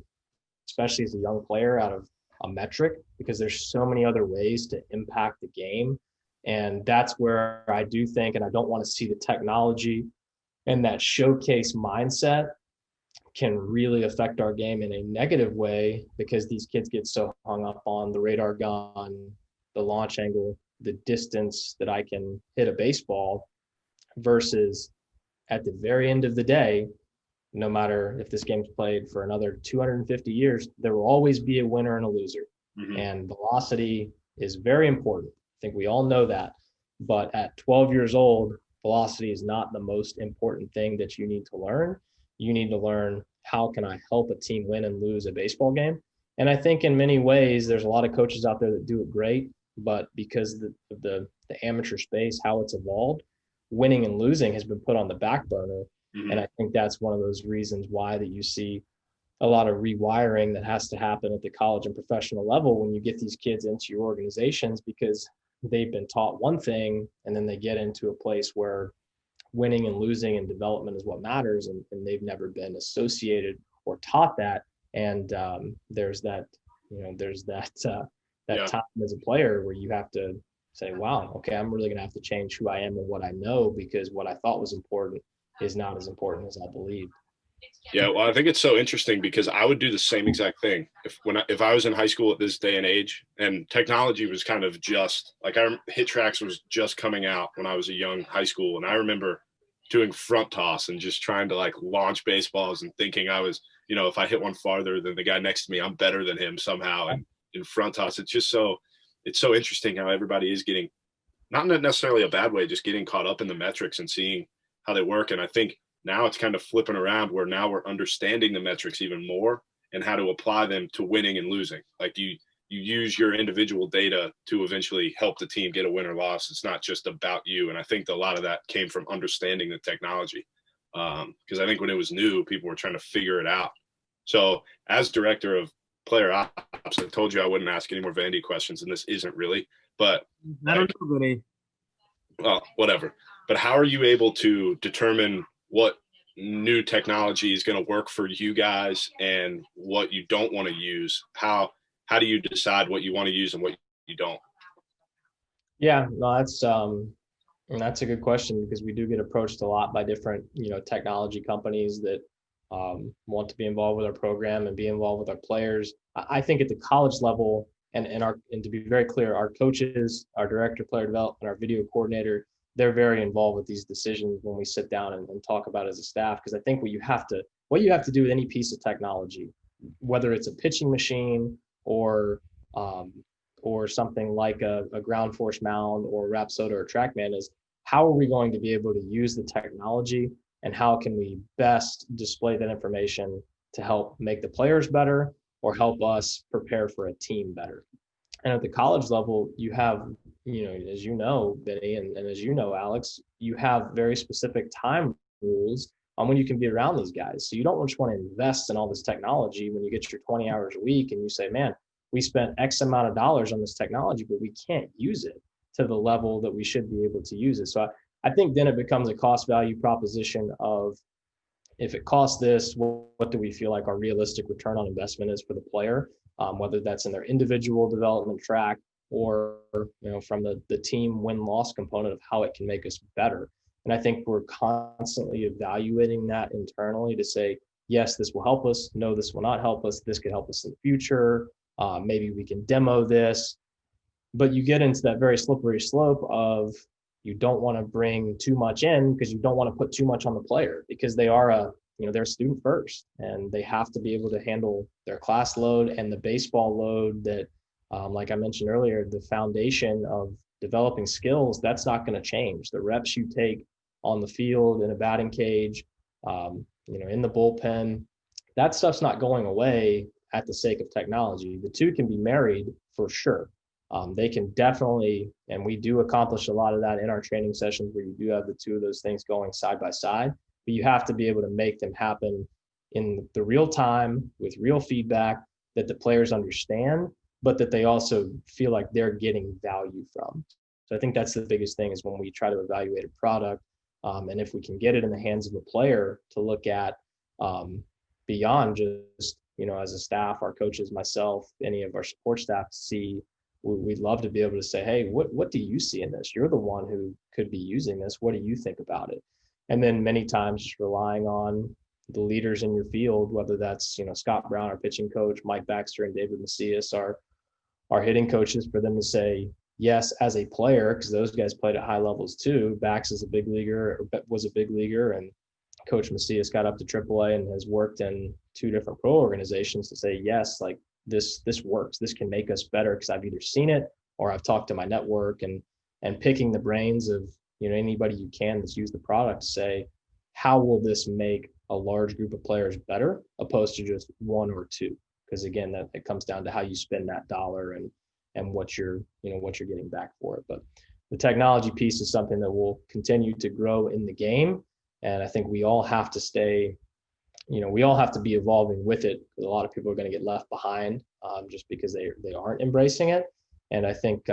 especially as a young player, out of a metric, because there's so many other ways to impact the game. And that's where I do think, and I don't want to see the technology and that showcase mindset can really affect our game in a negative way, because these kids get so hung up on the radar gun, the launch angle, the distance that I can hit a baseball, versus at the very end of the day, no matter if this game's played for another 250 years, there will always be a winner and a loser. And velocity is very important. I think we all know that. But at 12 years old, velocity is not the most important thing that you need to learn. You need to learn, how can I help a team win and lose a baseball game? And I think in many ways, there's a lot of coaches out there that do it great, but because of the amateur space, how it's evolved, winning and losing has been put on the back burner. And I think that's one of those reasons why that you see a lot of rewiring that has to happen at the college and professional level when you get these kids into your organizations, because they've been taught one thing and then they get into a place where winning and losing and development is what matters, and they've never been associated or taught that. And there's that time as a player where you have to say, wow, okay, I'm really gonna have to change who I am and what I know, because what I thought was important is not as important as I believed. Yeah, well, I think it's so interesting, because I would do the same exact thing if I was in high school at this day and age, and technology was kind of just like, HitTrax was just coming out when I was a young high school, and I remember doing front toss and just trying to like launch baseballs and thinking I was, if I hit one farther than the guy next to me, I'm better than him somehow. And in front toss, it's so interesting how everybody is getting, not in necessarily a bad way, just getting caught up in the metrics and seeing how they work. And I think now it's kind of flipping around, where now we're understanding the metrics even more and how to apply them to winning and losing. Like, you use your individual data to eventually help the team get a win or loss. It's not just about you. And I think a lot of that came from understanding the technology. Because I think when it was new, people were trying to figure it out. So as director of player ops, I told you I wouldn't ask any more Vandy questions, and this isn't really, but I don't know, Vinnie. Well, whatever. But how are you able to determine what new technology is going to work for you guys and what you don't want to use? How do you decide what you want to use and what you don't? Yeah, no, that's a good question, because we do get approached a lot by different, technology companies that want to be involved with our program and be involved with our players. I think at the college level, and to be very clear, our coaches, our director of player development, our video coordinator, they're very involved with these decisions when we sit down and talk about it as a staff. Because I think what you have to do with any piece of technology, whether it's a pitching machine or something like a ground force mound or Rapsodo or TrackMan, is how are we going to be able to use the technology, and how can we best display that information to help make the players better or help us prepare for a team better. And at the college level, you have, as you know, Vinny, and as you know, Alex, you have very specific time rules when you can be around these guys. So you don't just want to invest in all this technology when you get your 20 hours a week and you say, man, we spent X amount of dollars on this technology, but we can't use it to the level that we should be able to use it. So I think then it becomes a cost value proposition of, if it costs this, what do we feel like our realistic return on investment is for the player, whether that's in their individual development track or from the team win-loss component of how it can make us better. And I think we're constantly evaluating that internally to say, yes, this will help us. No, this will not help us. This could help us in the future. Maybe we can demo this. But you get into that very slippery slope of, you don't want to bring too much in because you don't want to put too much on the player, because they are they're a student first, and they have to be able to handle their class load and the baseball load that, like I mentioned earlier, the foundation of developing skills, that's not going to change. The reps you take on the field, in a batting cage, in the bullpen, that stuff's not going away at the sake of technology. The two can be married for sure. They can definitely, and we do accomplish a lot of that in our training sessions where you do have the two of those things going side by side, but you have to be able to make them happen in the real time with real feedback that the players understand, but that they also feel like they're getting value from. So I think that's the biggest thing, is when we try to evaluate a product, and if we can get it in the hands of a player to look at beyond just, as a staff, our coaches, myself, any of our support staff, see, we'd love to be able to say, hey, what do you see in this? You're the one who could be using this. What do you think about it? And then many times just relying on the leaders in your field, whether that's, Scott Brown, our pitching coach, Mike Baxter and David Macias, our hitting coaches, for them to say, yes, as a player, because those guys played at high levels too. Bax is a big leaguer, or was a big leaguer, and Coach Macias got up to AAA and has worked in 2 different pro organizations, to say, yes, like, this works. This can make us better because I've either seen it or I've talked to my network, and picking the brains of, anybody you can that's used the product to say, how will this make a large group of players better, opposed to just 1 or 2? Because again, that it comes down to how you spend that dollar and what you're getting back for it. But the technology piece is something that will continue to grow in the game. And I think we all have to stay, we all have to be evolving with it, because a lot of people are going to get left behind just because they aren't embracing it. And I think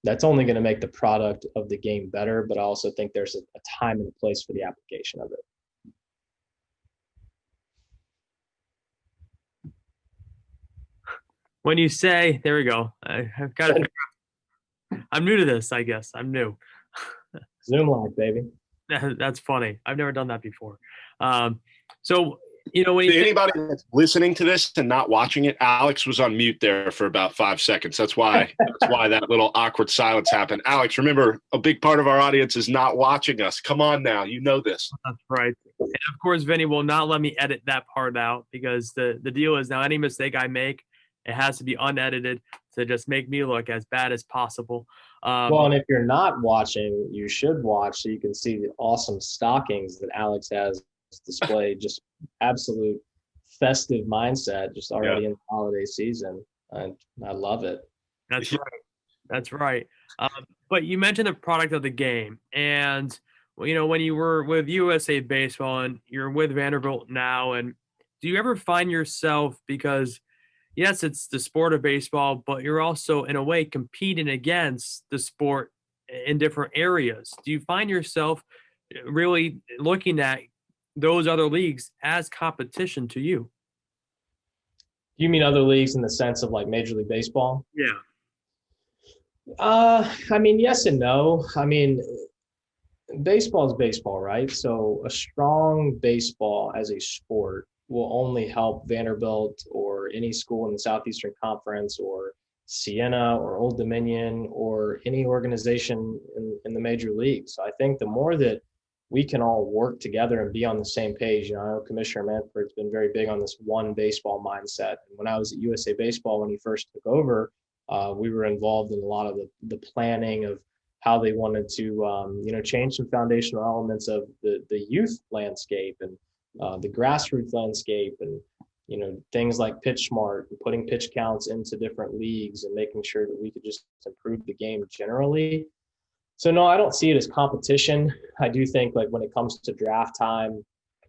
that's only going to make the product of the game better, but I also think there's a time and a place for the application of it. When you say, there we go, I've got to figure out. I'm new to this, I guess. I'm new. Zoom like, baby. That's funny. I've never done that before. So, when anybody that's listening to this and not watching it, Alex was on mute there for about 5 seconds. That's why that little awkward silence happened. Alex, remember, a big part of our audience is not watching us. Come on now, this. That's right. And of course, Vinnie will not let me edit that part out, because the deal is, now any mistake I make, it has to be unedited to just make me look as bad as possible. Well, and if you're not watching, you should watch, so you can see the awesome stockings that Alex has displayed. Just absolute festive mindset, just already in the holiday season. I love it. That's right. That's right. But you mentioned the product of the game, and when you were with USA Baseball and you're with Vanderbilt now, and do you ever find yourself, because yes, it's the sport of baseball, but you're also in a way competing against the sport in different areas. Do you find yourself really looking at those other leagues as competition to you? You mean other leagues in the sense of like Major League Baseball? Yeah. I mean, yes and no. I mean, baseball is baseball, right? So a strong baseball as a sport will only help Vanderbilt or any school in the Southeastern Conference, or Siena or Old Dominion, or any organization in the major leagues. So I think the more that we can all work together and be on the same page, I know Commissioner Manfred's been very big on this one baseball mindset. And when I was at USA Baseball, when he first took over, we were involved in a lot of the planning of how they wanted to, change some foundational elements of the youth landscape and the grassroots landscape, and things like pitch smart and putting pitch counts into different leagues and making sure that we could just improve the game generally. So no, I don't see it as competition. I do think, like, when it comes to draft time,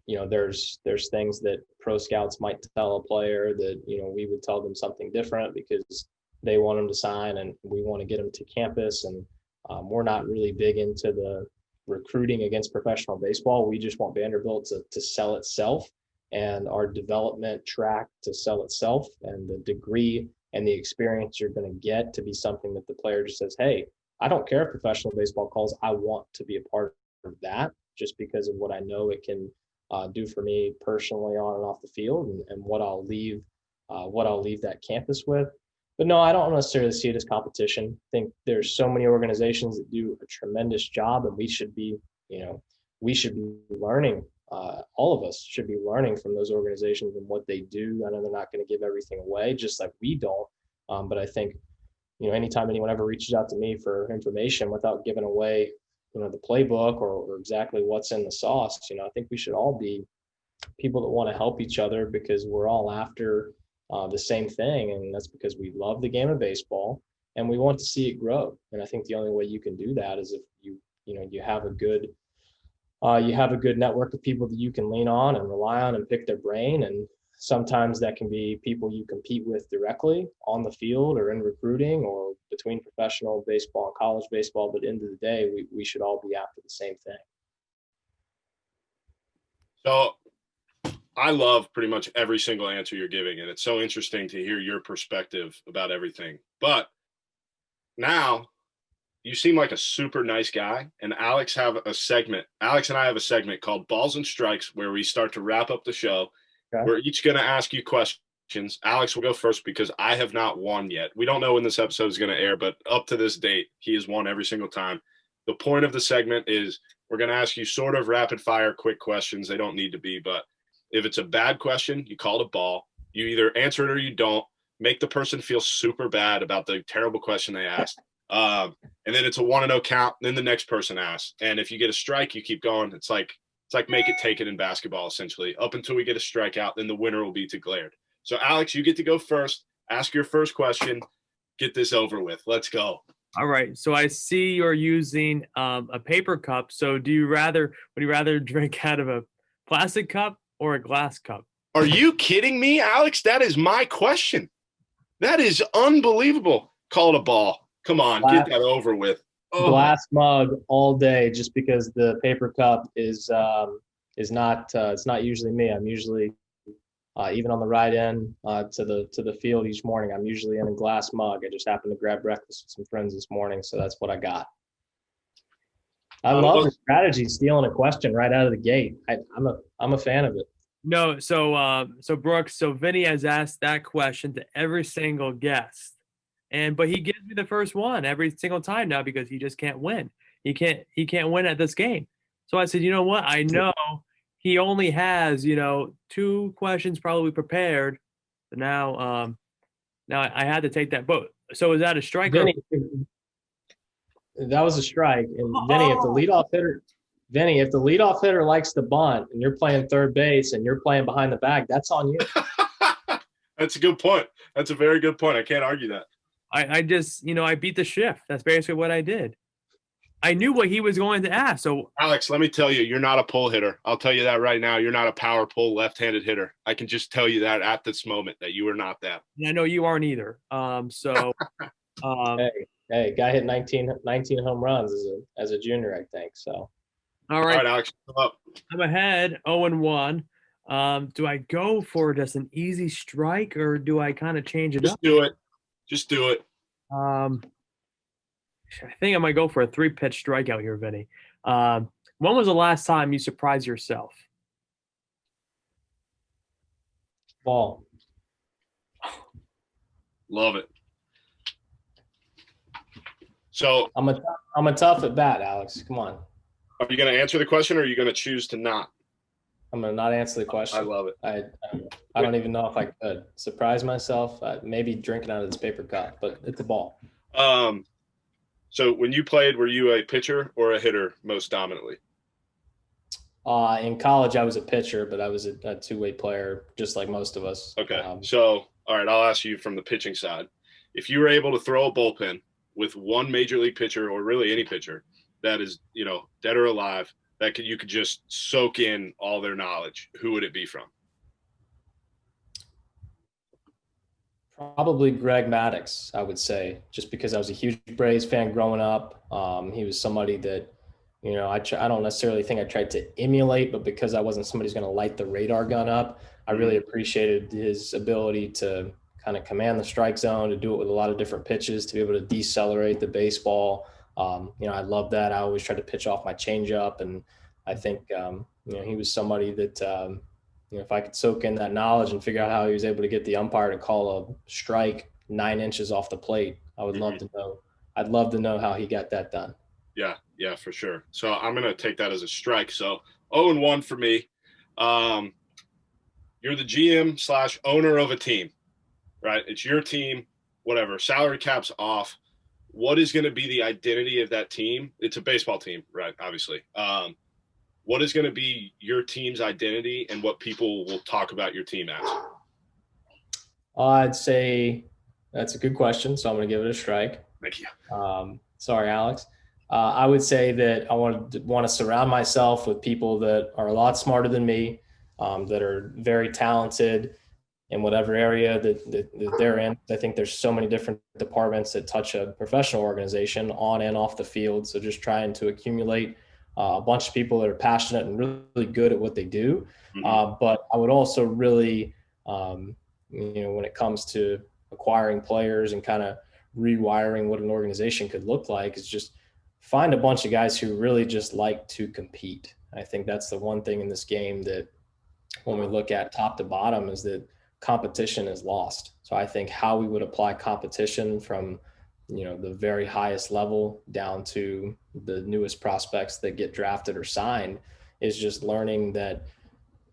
there's things that pro scouts might tell a player that, we would tell them something different because they want them to sign and we want to get them to campus. And we're not really big into the recruiting against professional baseball. We just want Vanderbilt to sell itself and our development track to sell itself, and the degree and the experience you're going to get to be something that the player just says, hey, I don't care if professional baseball calls. I want to be a part of that just because of what I know it can do for me personally on and off the field, and what I'll leave that campus with. But no, I don't necessarily see it as competition. I think there's so many organizations that do a tremendous job, and we should be learning. All of us should be learning from those organizations and what they do. I know they're not going to give everything away, just like we don't. But I think, anytime anyone ever reaches out to me for information without giving away, the playbook or exactly what's in the sauce, I think we should all be people that want to help each other because we're all after the same thing. And that's because we love the game of baseball and we want to see it grow. And I think the only way you can do that is if you have a good network of people that you can lean on and rely on and pick their brain. And sometimes that can be people you compete with directly on the field or in recruiting or between professional baseball and college baseball. But at the end of the day, we should all be after the same thing. So I love pretty much every single answer you're giving, and it's so interesting to hear your perspective about everything. But now you seem like a super nice guy, and Alex and I have a segment called Balls and Strikes where we start to wrap up the show. Okay. We're each going to ask you questions. Alex will go first because I have not won yet. We don't know when this episode is going to air, but up to this date, he has won every single time. The point of the segment is we're going to ask you sort of rapid fire, quick questions. They don't need to be, but if it's a bad question, you call it a ball. You either answer it or you don't. Make the person feel super bad about the terrible question they asked. And then it's a 1-0 count. Then the next person asks. And if you get a strike, you keep going. It's like make it, take it in basketball, essentially. Up until we get a strikeout, then the winner will be declared. So, Alex, you get to go first. Ask your first question. Get this over with. Let's go. All right. So I see you're using a paper cup. So would you rather drink out of a plastic cup or a glass cup? Are you kidding me, Alex? That is my question. That is unbelievable. Call it a ball. Come on, get that over with. Oh. Glass mug all day, just because the paper cup is not it's not usually me. I'm usually even on the ride in to the field each morning. I'm usually in a glass mug. I just happened to grab breakfast with some friends this morning, so that's what I got. I love the strategy, stealing a question right out of the gate. I'm a fan of it. No, so Brooks, so Vinnie has asked that question to every single guest. But he gives me the first one every single time now because he just can't win. He can't win at this game. So I said, you know what? I know he only has, 2 questions probably prepared. But now I had to take that. But so is that a strike? Vinnie, that was a strike. And Vinnie, if the leadoff hitter likes to bunt and you're playing third base and you're playing behind the bag, that's on you. That's a good point. That's a very good point. I can't argue that. I just, I beat the shift. That's basically what I did. I knew what he was going to ask. So, Alex, let me tell you, you're not a pull hitter. I'll tell you that right now. You're not a power pull left-handed hitter. I can just tell you that at this moment that you are not that. I know you aren't either. Hey, guy hit 19 home runs as a junior, I think. So, all right, Alex, come up. I'm ahead 0-1. Do I go for just an easy strike or do I kind of change it up? Just do it. I think I might go for a 3-pitch strikeout here, Vinny. When was the last time you surprised yourself? Ball. Love it. So I'm a tough at bat, Alex. Come on. Are you going to answer the question or are you going to choose to not? I'm going to not answer the question. I love it. I don't even know if I could surprise myself. Maybe drinking out of this paper cup, but it's a ball. So when you played, were you a pitcher or a hitter most dominantly? In college, I was a pitcher, but I was a two-way player, just like most of us. Okay. So, all right, I'll ask you from the pitching side. If you were able to throw a bullpen with one major league pitcher or really any pitcher that is, dead or alive, that you could just soak in all their knowledge, who would it be from? Probably Greg Maddux, I would say, just because I was a huge Braves fan growing up. He was somebody that, I don't necessarily think I tried to emulate, but because I wasn't somebody who's going to light the radar gun up, I really appreciated his ability to kind of command the strike zone, to do it with a lot of different pitches, to be able to decelerate the baseball. I love that. I always tried to pitch off my changeup, and I think, he was somebody that, if I could soak in that knowledge and figure out how he was able to get the umpire to call a strike 9 inches off the plate, I would love to know. I'd love to know how he got that done. Yeah, for sure. So I'm going to take that as a strike. So 0-1 for me. You're the GM / owner of a team, right? It's your team, whatever. Salary cap's off. What is going to be the identity of that team? It's a baseball team, right? Obviously. What is going to be your team's identity and what people will talk about your team as? I'd say that's a good question, so I'm going to give it a strike. Thank you. Sorry, Alex. I would say that I want to surround myself with people that are a lot smarter than me, that are very talented in whatever area that they're in. I think there's so many different departments that touch a professional organization on and off the field. So just trying to accumulate a bunch of people that are passionate and really good at what they do. But I would also really, when it comes to acquiring players and kind of rewiring what an organization could look like, is just find a bunch of guys who really just like to compete. I think that's the one thing in this game that when we look at top to bottom is that competition is lost. So I think how we would apply competition from the very highest level down to the newest prospects that get drafted or signed is just learning that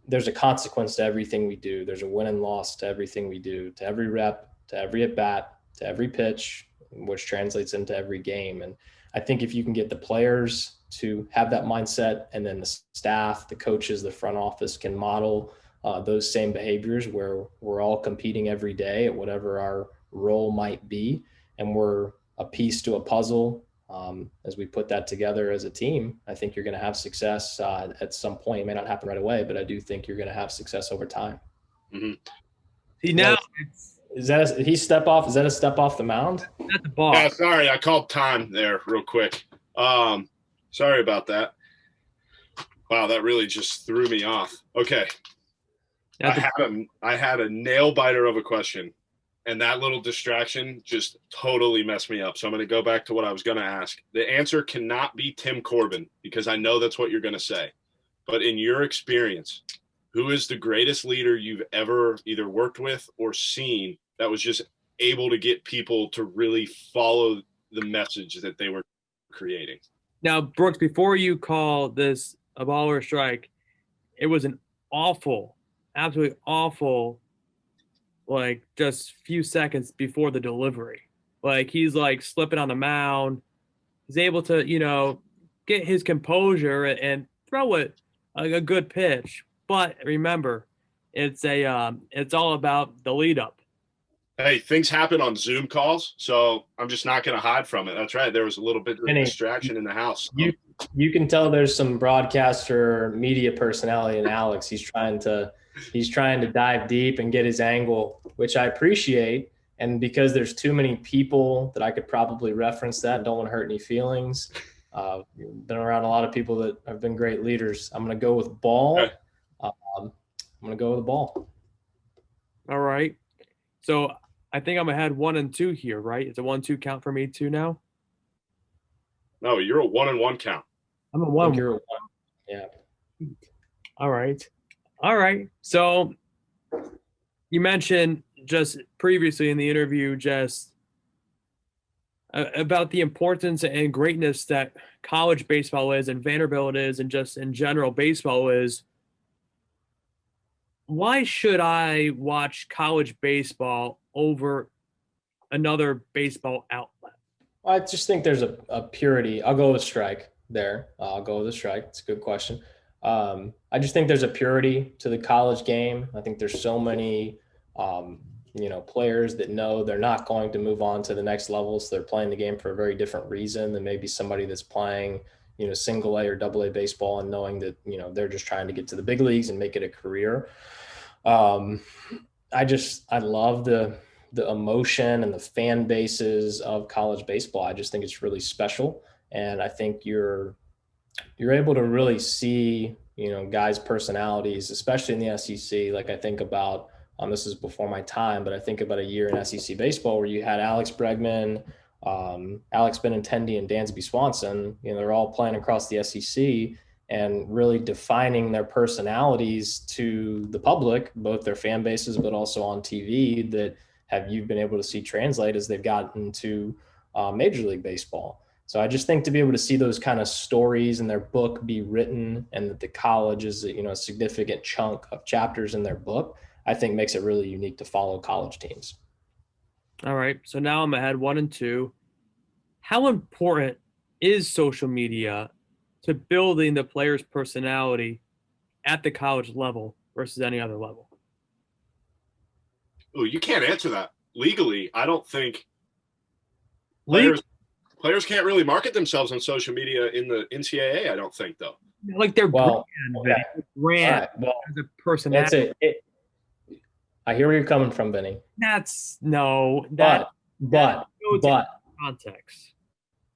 there's a consequence to everything we do. There's a win and loss to everything we do, to every rep, to every at bat, to every pitch, which translates into every game. And I think if you can get the players to have that mindset, and then the staff, the coaches, the front office can model those same behaviors where we're all competing every day at whatever our role might be, and we're a piece to a puzzle. As we put that together as a team, I think you're going to have success at some point. It may not happen right away, but I do think you're going to have success over time. See, now is that a step off? Is that a step off the mound? At the ball. Yeah, sorry, I called time there real quick. Sorry about that. Wow, that really just threw me off. Okay. I had a nail biter of a question, and that little distraction just totally messed me up. So I'm going to go back to what I was going to ask. The answer cannot be Tim Corbin, because I know that's what you're going to say. But in your experience, who is the greatest leader you've ever either worked with or seen that was just able to get people to really follow the message that they were creating? Now, Brooks, before you call this a ball or a strike, it was an awful, absolutely awful, like just few seconds before the delivery. Like he's like slipping on the mound. He's able to, get his composure and throw it like a good pitch. But remember, it's all about the lead up. Hey, things happen on Zoom calls, so I'm just not going to hide from it. That's right. There was a little bit of distraction in the house. You can tell there's some broadcaster media personality in Alex. He's trying to dive deep and get his angle, which I appreciate. And because there's too many people that I could probably reference that, don't want to hurt any feelings. Been around a lot of people that have been great leaders. I'm going to go with ball. Okay. I'm going to go with the ball. All right. So I think I'm ahead 1 and 2 here, right? It's a 1-2 count for me too now. No, you're a 1-1 count. I'm a 1. You're a 1. Yeah. All right. So you mentioned just previously in the interview just about the importance and greatness that college baseball is and Vanderbilt is and just in general baseball is. Why should I watch college baseball over another baseball outlet? I just think there's a purity. I'll go with strike there. I'll go with a strike. It's a good question. I just think there's a purity to the college game. I think there's so many, players that know they're not going to move on to the next level. So they're playing the game for a very different reason than maybe somebody that's playing, single A or double A baseball and knowing that, they're just trying to get to the big leagues and make it a career. I love the emotion and the fan bases of college baseball. I just think it's really special. And I think you're able to really see, guys' personalities, especially in the SEC. Like I think about, this is before my time, but I think about a year in SEC baseball where you had Alex Bregman, Alex Benintendi, and Dansby Swanson. They're all playing across the SEC and really defining their personalities to the public, both their fan bases, but also on TV, that you've been able to see translate as they've gotten to Major League Baseball. So I just think to be able to see those kind of stories in their book be written, and that the college is, a significant chunk of chapters in their book, I think makes it really unique to follow college teams. All right. So now I'm ahead 1-2. How important is social media to building the player's personality at the college level versus any other level? Oh, you can't answer that legally. I don't think players can't really market themselves on social media in the NCAA. I don't think, though. Like their brand, yeah. brand Right. Well, as a personality. I hear where you're coming from, Vinnie. But context.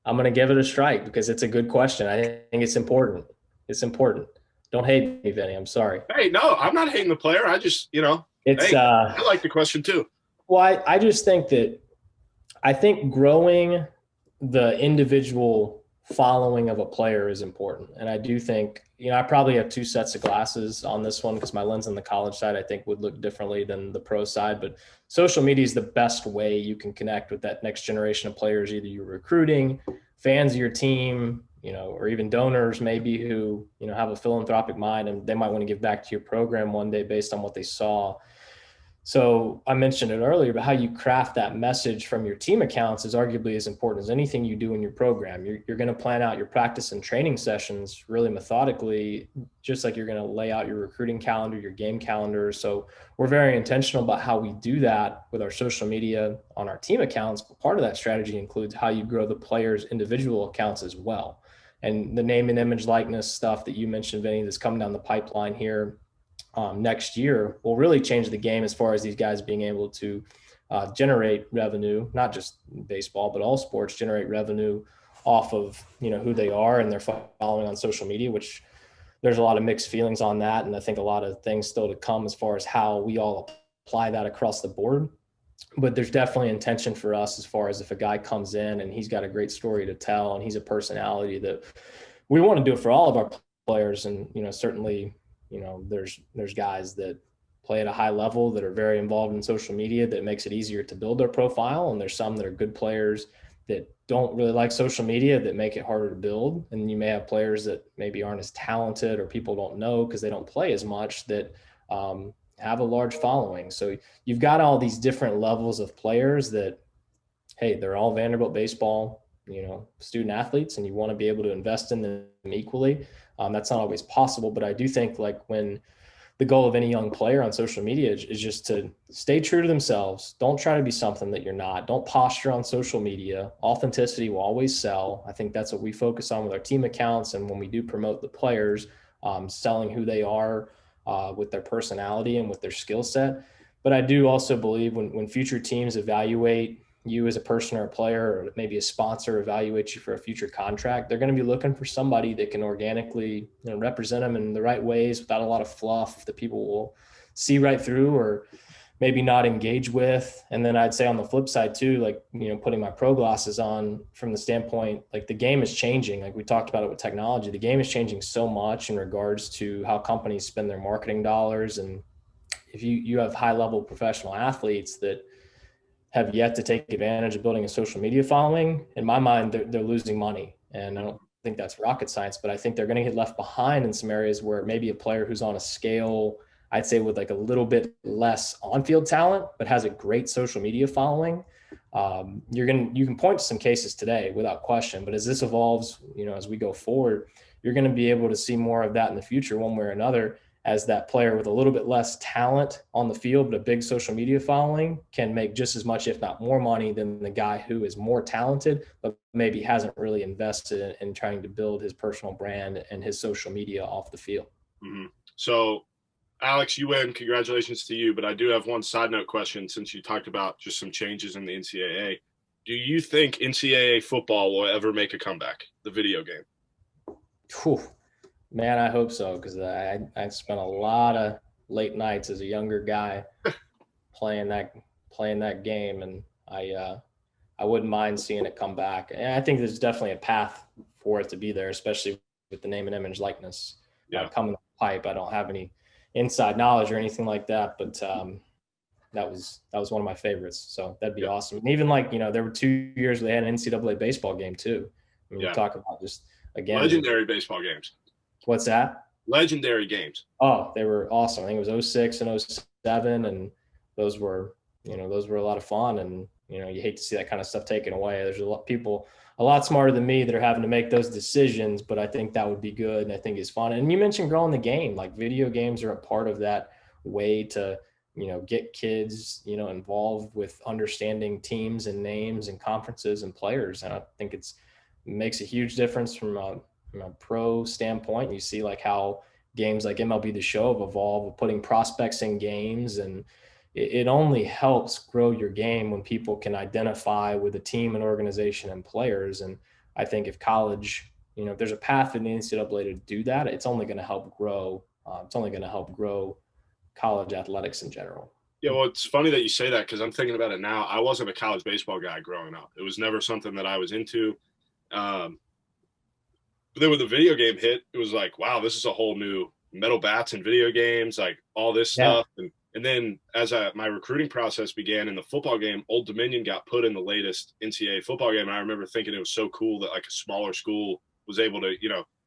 I'm going to give it a strike because it's a good question. I think it's important. It's important. Don't hate me, Vinnie. I'm sorry. Hey, no, I'm not hating the player. I just, I like the question too. Well, I just think that growing the individual following of a player is important. And I do think, I probably have two sets of glasses on this one because my lens on the college side, I think, would look differently than the pro side. But social media is the best way you can connect with that next generation of players, either you're recruiting, fans of your team, or even donors maybe who, have a philanthropic mind and they might want to give back to your program one day based on what they saw. So I mentioned it earlier, but how you craft that message from your team accounts is arguably as important as anything you do in your program. You're going to plan out your practice and training sessions really methodically, just like you're going to lay out your recruiting calendar, your game calendar. So we're very intentional about how we do that with our social media on our team accounts. But part of that strategy includes how you grow the players' individual accounts as well. And the name and image likeness stuff that you mentioned, Vinny, that's coming down the pipeline here next year will really change the game as far as these guys being able to generate revenue, not just baseball, but all sports generate revenue off of, who they are and their following on social media, which there's a lot of mixed feelings on that. And I think a lot of things still to come as far as how we all apply that across the board. But there's definitely intention for us as far as if a guy comes in and he's got a great story to tell and he's a personality, that we want to do it for all of our players. And, certainly, there's guys that play at a high level that are very involved in social media that makes it easier to build their profile. And there's some that are good players that don't really like social media that make it harder to build. And you may have players that maybe aren't as talented or people don't know because they don't play as much that have a large following. So you've got all these different levels of players that, hey, they're all Vanderbilt baseball, student athletes, and you want to be able to invest in them equally. That's not always possible, but I do think like when the goal of any young player on social media is just to stay true to themselves. Don't try to be something that you're not. Don't posture on social media. Authenticity will always sell. I think that's what we focus on with our team accounts. And when we do promote the players, selling who they are with their personality and with their skill set. But I do also believe when future teams evaluate you as a person or a player, or maybe a sponsor evaluates you for a future contract, they're going to be looking for somebody that can organically represent them in the right ways without a lot of fluff that people will see right through or maybe not engage with. And then I'd say on the flip side too, like, putting my pro glasses on from the standpoint, like the game is changing. Like we talked about it with technology, the game is changing so much in regards to how companies spend their marketing dollars. And if you have high level professional athletes that have yet to take advantage of building a social media following, in my mind, they're losing money. And I don't think that's rocket science, but I think they're going to get left behind in some areas where maybe a player who's on a scale, I'd say with like a little bit less on-field talent, but has a great social media following. You can point to some cases today without question, but as this evolves, as we go forward, you're going to be able to see more of that in the future, one way or another, as that player with a little bit less talent on the field, but a big social media following can make just as much, if not more money than the guy who is more talented, but maybe hasn't really invested in trying to build his personal brand and his social media off the field. Mm-hmm. So, Alex, you win. Congratulations to you. But I do have one side note question since you talked about just some changes in the NCAA. Do you think NCAA football will ever make a comeback, the video game? Whew. Man, I hope so, because I spent a lot of late nights as a younger guy playing that game, and I wouldn't mind seeing it come back. And I think there's definitely a path for it to be there, especially with the name and image likeness coming up the pipe. I don't have any inside knowledge or anything like that, but that was one of my favorites. So that'd be awesome. And even there were 2 years they had an NCAA baseball game too. I mean, we talk about just again legendary baseball games. What's that? Legendary games. Oh, they were awesome. I think it was 06 and 07, and those were a lot of fun. And you hate to see that kind of stuff taken away. There's a lot of people a lot smarter than me that are having to make those decisions, but I think that would be good, and I think it's fun. And you mentioned growing the game. Like, video games are a part of that way to get kids involved with understanding teams and names and conferences and players. And I think it makes a huge difference from a pro standpoint. You see like how games like MLB The Show have evolved, putting prospects in games, and it only helps grow your game when people can identify with a team and organization and players. And I think if college, if there's a path in the NCAA to do that, it's only going to help grow. It's only going to help grow college athletics in general. Yeah, well, it's funny that you say that, because I'm thinking about it now. I wasn't a college baseball guy growing up. It was never something that I was into. But then when the video game hit, it was like, wow, this is a whole new metal bats and video games, like all this stuff. And then as my recruiting process began in the football game, Old Dominion got put in the latest NCAA football game. And I remember thinking it was so cool that like a smaller school was able to,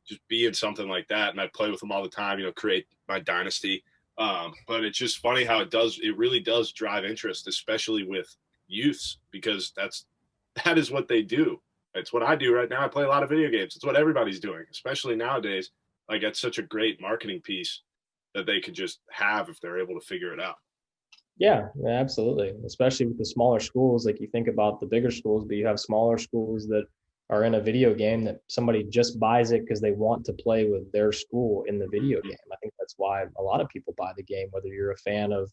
just be in something like that. And I'd play with them all the time, create my dynasty. But it's just funny how it really does drive interest, especially with youths, because that is what they do. It's what I do right now. I play a lot of video games. It's what everybody's doing, especially nowadays. Like, it's such a great marketing piece that they could just have if they're able to figure it out. Yeah, absolutely. Especially with the smaller schools. Like, you think about the bigger schools, but you have smaller schools that are in a video game that somebody just buys it because they want to play with their school in the video game. I think that's why a lot of people buy the game, whether you're a fan of,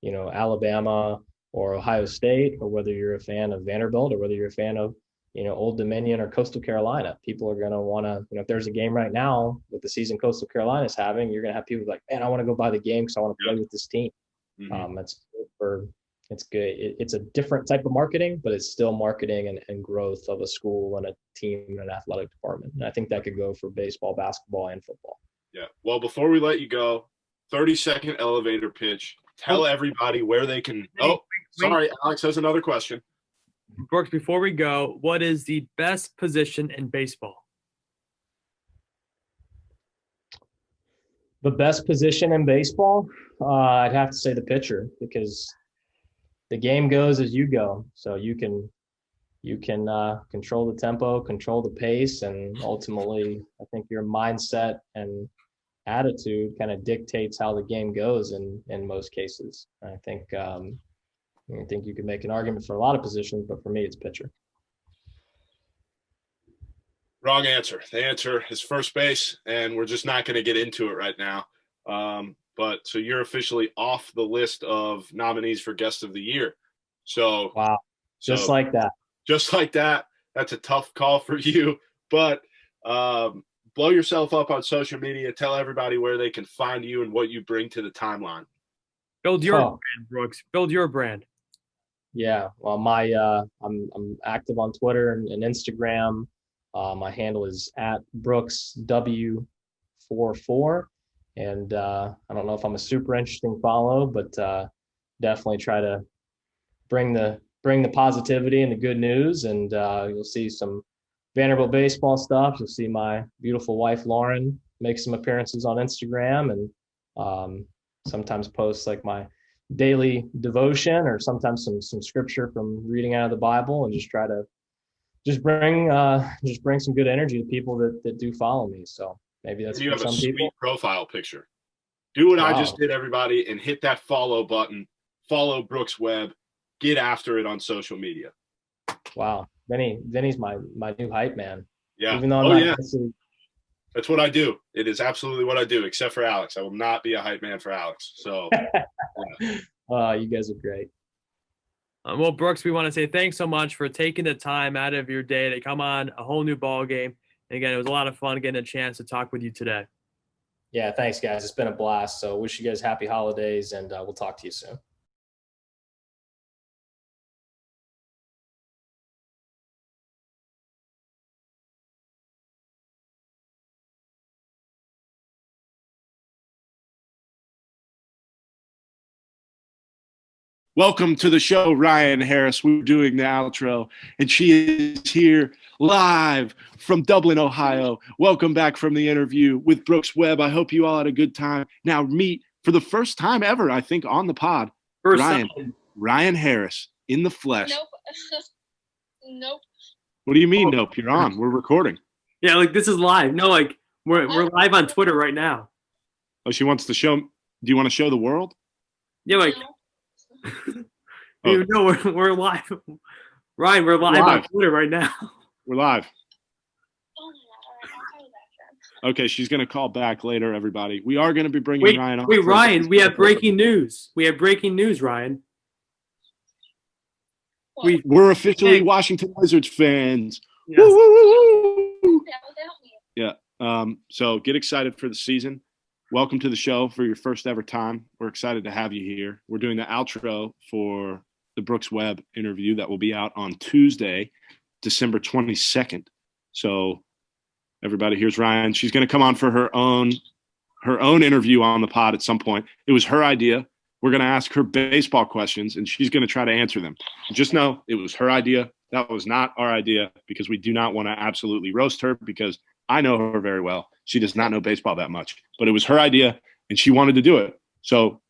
Alabama or Ohio State, or whether you're a fan of Vanderbilt, or whether you're a fan of, Old Dominion or Coastal Carolina. People are going to want to, if there's a game right now with the season Coastal Carolina is having, you're going to have people like, man, I want to go buy the game because I want to play with this team. Mm-hmm. It's good. It's a different type of marketing, but it's still marketing and growth of a school and a team and an athletic department. And I think that could go for baseball, basketball, and football. Yeah. Well, before we let you go, 30-second elevator pitch. Tell everybody where they can. Sorry, Alex has another question. Brooks, before we go, what is the best position in baseball? The best position in baseball? I'd have to say the pitcher, because the game goes as you go. So you can control the tempo, control the pace, and ultimately I think your mindset and attitude kind of dictates how the game goes in most cases. I think you could make an argument for a lot of positions, but for me, it's pitcher. Wrong answer. The answer is first base, and we're just not going to get into it right now. But so you're officially off the list of nominees for Guest of the Year. So wow, just like that. Just like that. That's a tough call for you, but blow yourself up on social media. Tell everybody where they can find you and what you bring to the timeline. Build your brand, Brooks. Build your brand. Yeah, well, I'm active on Twitter and Instagram. My handle is @BrooksW44, and I don't know if I'm a super interesting follow, but definitely try to bring the positivity and the good news. And you'll see some Vanderbilt baseball stuff. You'll see my beautiful wife Lauren make some appearances on Instagram, and sometimes post like my daily devotion, or sometimes some scripture from reading out of the Bible, and just try to bring some good energy to people that do follow me. So maybe that's you for have some a sweet people. profile picture. Do what I Wow. just did, everybody, and hit that follow button. Follow Brooks Webb. Get after it on social media. Wow. Vinny's my new hype man. Yeah. Even though I'm Oh, not yeah. necessarily- That's what I do. It is absolutely what I do, except for Alex. I will not be a hype man for Alex. So, you guys are great. Well, Brooks, we want to say thanks so much for taking the time out of your day to come on a whole new ball game. And again, it was a lot of fun getting a chance to talk with you today. Yeah, thanks, guys. It's been a blast. So wish you guys happy holidays, and we'll talk to you soon. welcome to the show, Ryan Harris. We're doing the outro, and she is here live from Dublin, Ohio. Welcome back from the interview with Brooks Webb. I hope you all had a good time. Now meet, for the first time ever, I think, on the pod, Ryan Harris in the flesh. Nope. Nope. What do you mean, nope? You're on. We're recording. Yeah, like this is live. No, like we're live on Twitter right now. Oh, she wants to show. Do you want to show the world? Yeah, like Oh. you know we're live. Ryan, we're live on Twitter right now. We're live. Oh my God. All right. I'll call you back then. Okay, she's going to call back later, everybody. We are going to be bringing Ryan on. Wait, Ryan, we have breaking news. We have breaking news, Ryan. What? We're officially Washington Wizards fans. Yes. Woo, woo, woo, woo. That was me. So get excited for the season. Welcome to the show for your first ever time. We're excited to have you here. We're doing the outro for the Brooks Webb interview that will be out on Tuesday, December 22nd. So everybody, here's Ryan. She's going to come on for her own interview on the pod at some point. It was her idea. We're going to ask her baseball questions, and she's going to try to answer them. Just know it was her idea. That was not our idea, because we do not want to absolutely roast her, because I know her very well. She does not know baseball that much. But it was her idea, and she wanted to do it. So,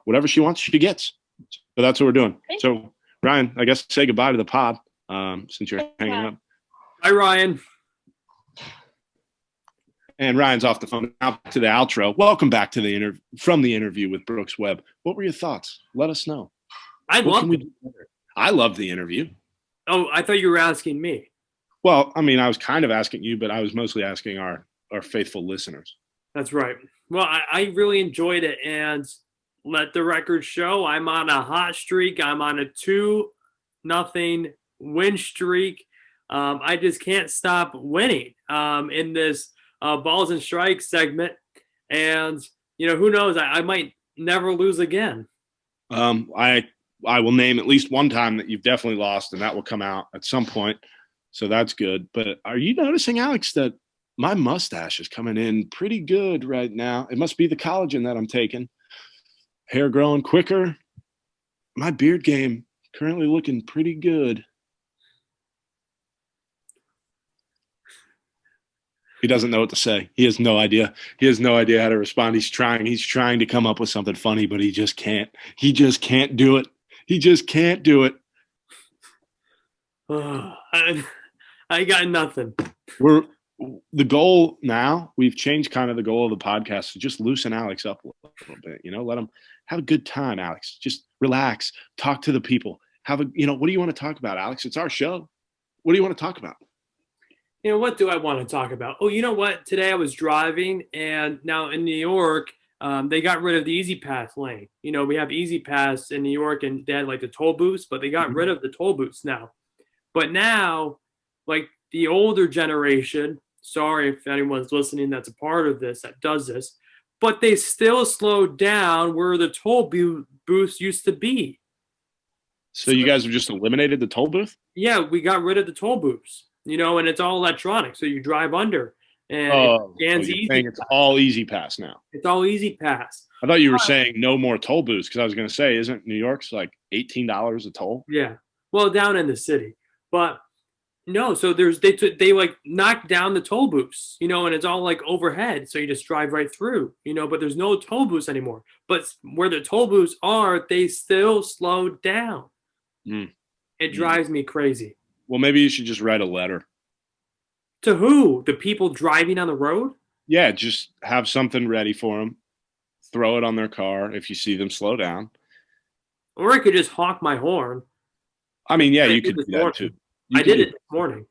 whatever she wants, she gets. So that's what we're doing. So, Ryan, I guess say goodbye to the pod since you're hanging up. Hi, Ryan. And Ryan's off the phone. Now to the outro. Welcome back to the interview with Brooks Webb. What were your thoughts? Let us know. I loved it. I loved the interview. Oh, I thought you were asking me. Well, I mean, I was kind of asking you, but I was mostly asking our faithful listeners. That's right. Well, I really enjoyed it, and let the record show I'm on a hot streak. I'm on a 2-0 win streak. I just can't stop winning in this balls and strikes segment. And, who knows? I might never lose again. I will name at least one time that you've definitely lost, and that will come out at some point. So that's good. But are you noticing, Alex, that my mustache is coming in pretty good right now? It must be the collagen that I'm taking. Hair growing quicker. My beard game currently looking pretty good. He doesn't know what to say. He has no idea. He has no idea how to respond. He's trying to come up with something funny, but he just can't. He just can't do it. He just can't do it. I got nothing. The goal now, we've changed kind of the goal of the podcast to just loosen Alex up a little bit, let him have a good time, Alex. Just relax, talk to the people. What do you want to talk about, Alex? It's our show. What do you want to talk about? What do I want to talk about? Oh, you know what? Today I was driving, and now in New York, they got rid of the Easy Pass lane. We have Easy Pass in New York, and they had like the toll booths, but they got rid of the toll booths now. But now, like the older generation, sorry if anyone's listening that's a part of this, that does this, but they still slowed down where the toll booths used to be. So you guys have just eliminated the toll booth? Yeah, we got rid of the toll booths, and it's all electronic. So you drive under, and it's all Easy Pass now. It's all Easy Pass. I thought you were saying no more toll booths, because I was going to say, isn't New York's like $18 a toll? Yeah, well, down in the city. But no, so they like knocked down the toll booths, and it's all like overhead, so you just drive right through, but there's no toll booths anymore. But where the toll booths are, they still slowed down. It drives me crazy. Well, maybe you should just write a letter. To who? The people driving on the road? Yeah, just have something ready for them. throw it on their car if you see them slow down. Or I could just honk my horn. I mean, yeah, I you did could this do that morning. too. I did it this morning.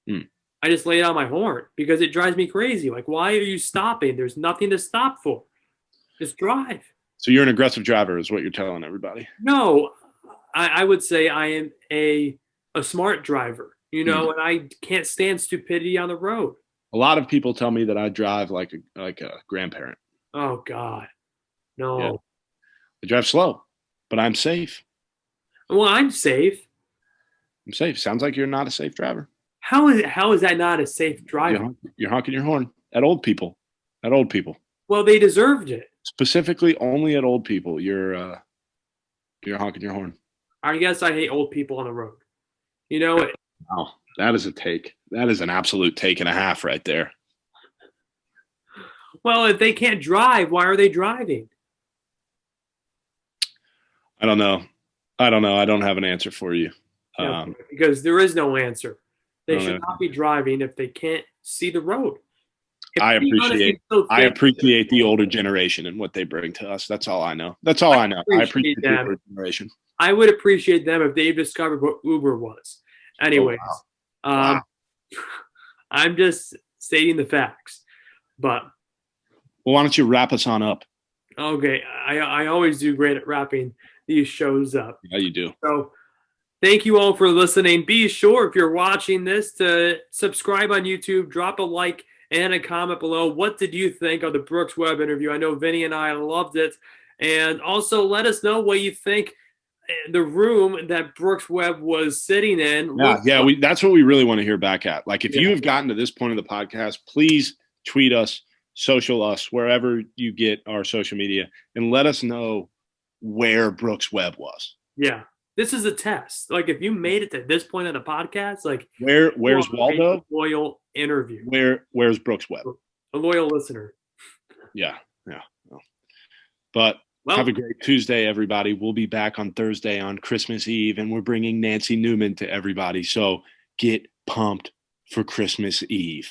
Hmm. I just laid on my horn because it drives me crazy. Like, why are you stopping? There's nothing to stop for. Just drive. So you're an aggressive driver is what you're telling everybody. No, I would say I am a smart driver, and I can't stand stupidity on the road. A lot of people tell me that I drive like a grandparent. Oh God, no. Yeah. I drive slow, but I'm safe. Well, I'm safe. I'm safe. Sounds like you're not a safe driver. How is that not a safe driver? You're honking your horn at old people. At old people. Well, they deserved it. Specifically, only at old people. You're honking your horn. I guess I hate old people on the road. You know it. Wow, that is a take. That is an absolute take and a half right there. Well, if they can't drive, why are they driving? I don't know. I don't have an answer for you. Because there is no answer. They I don't should know. not be driving if they can't see the road. I appreciate the older generation and what they bring to us. That's all I know. That's all I know. I appreciate the older generation. I would appreciate them if they've discovered what Uber was. Anyways, Wow. I'm just stating the facts. But Well, why don't you wrap us on up? okay, I always do great at wrapping these shows up. Yeah, you do. So thank you all for listening. Be sure, if you're watching this, to subscribe on YouTube, drop a like and a comment below. What did you think of the Brooks Webb interview? I know Vinnie and I loved it. And also let us know what you think the room that Brooks Webb was sitting in. Yeah, that's what we really want to hear back at. Like, if you have gotten to this point of the podcast, please tweet us, social us, wherever you get our social media, and let us know where Brooks Webb was. Yeah. This is a test. Like, if you made it to this point of the podcast, like, where's Waldo? A loyal interview. Where's Brooks Webb? A loyal listener. Yeah. But have a great Tuesday, everybody. We'll be back on Thursday on Christmas Eve, and we're bringing Nancy Newman to everybody. So get pumped for Christmas Eve.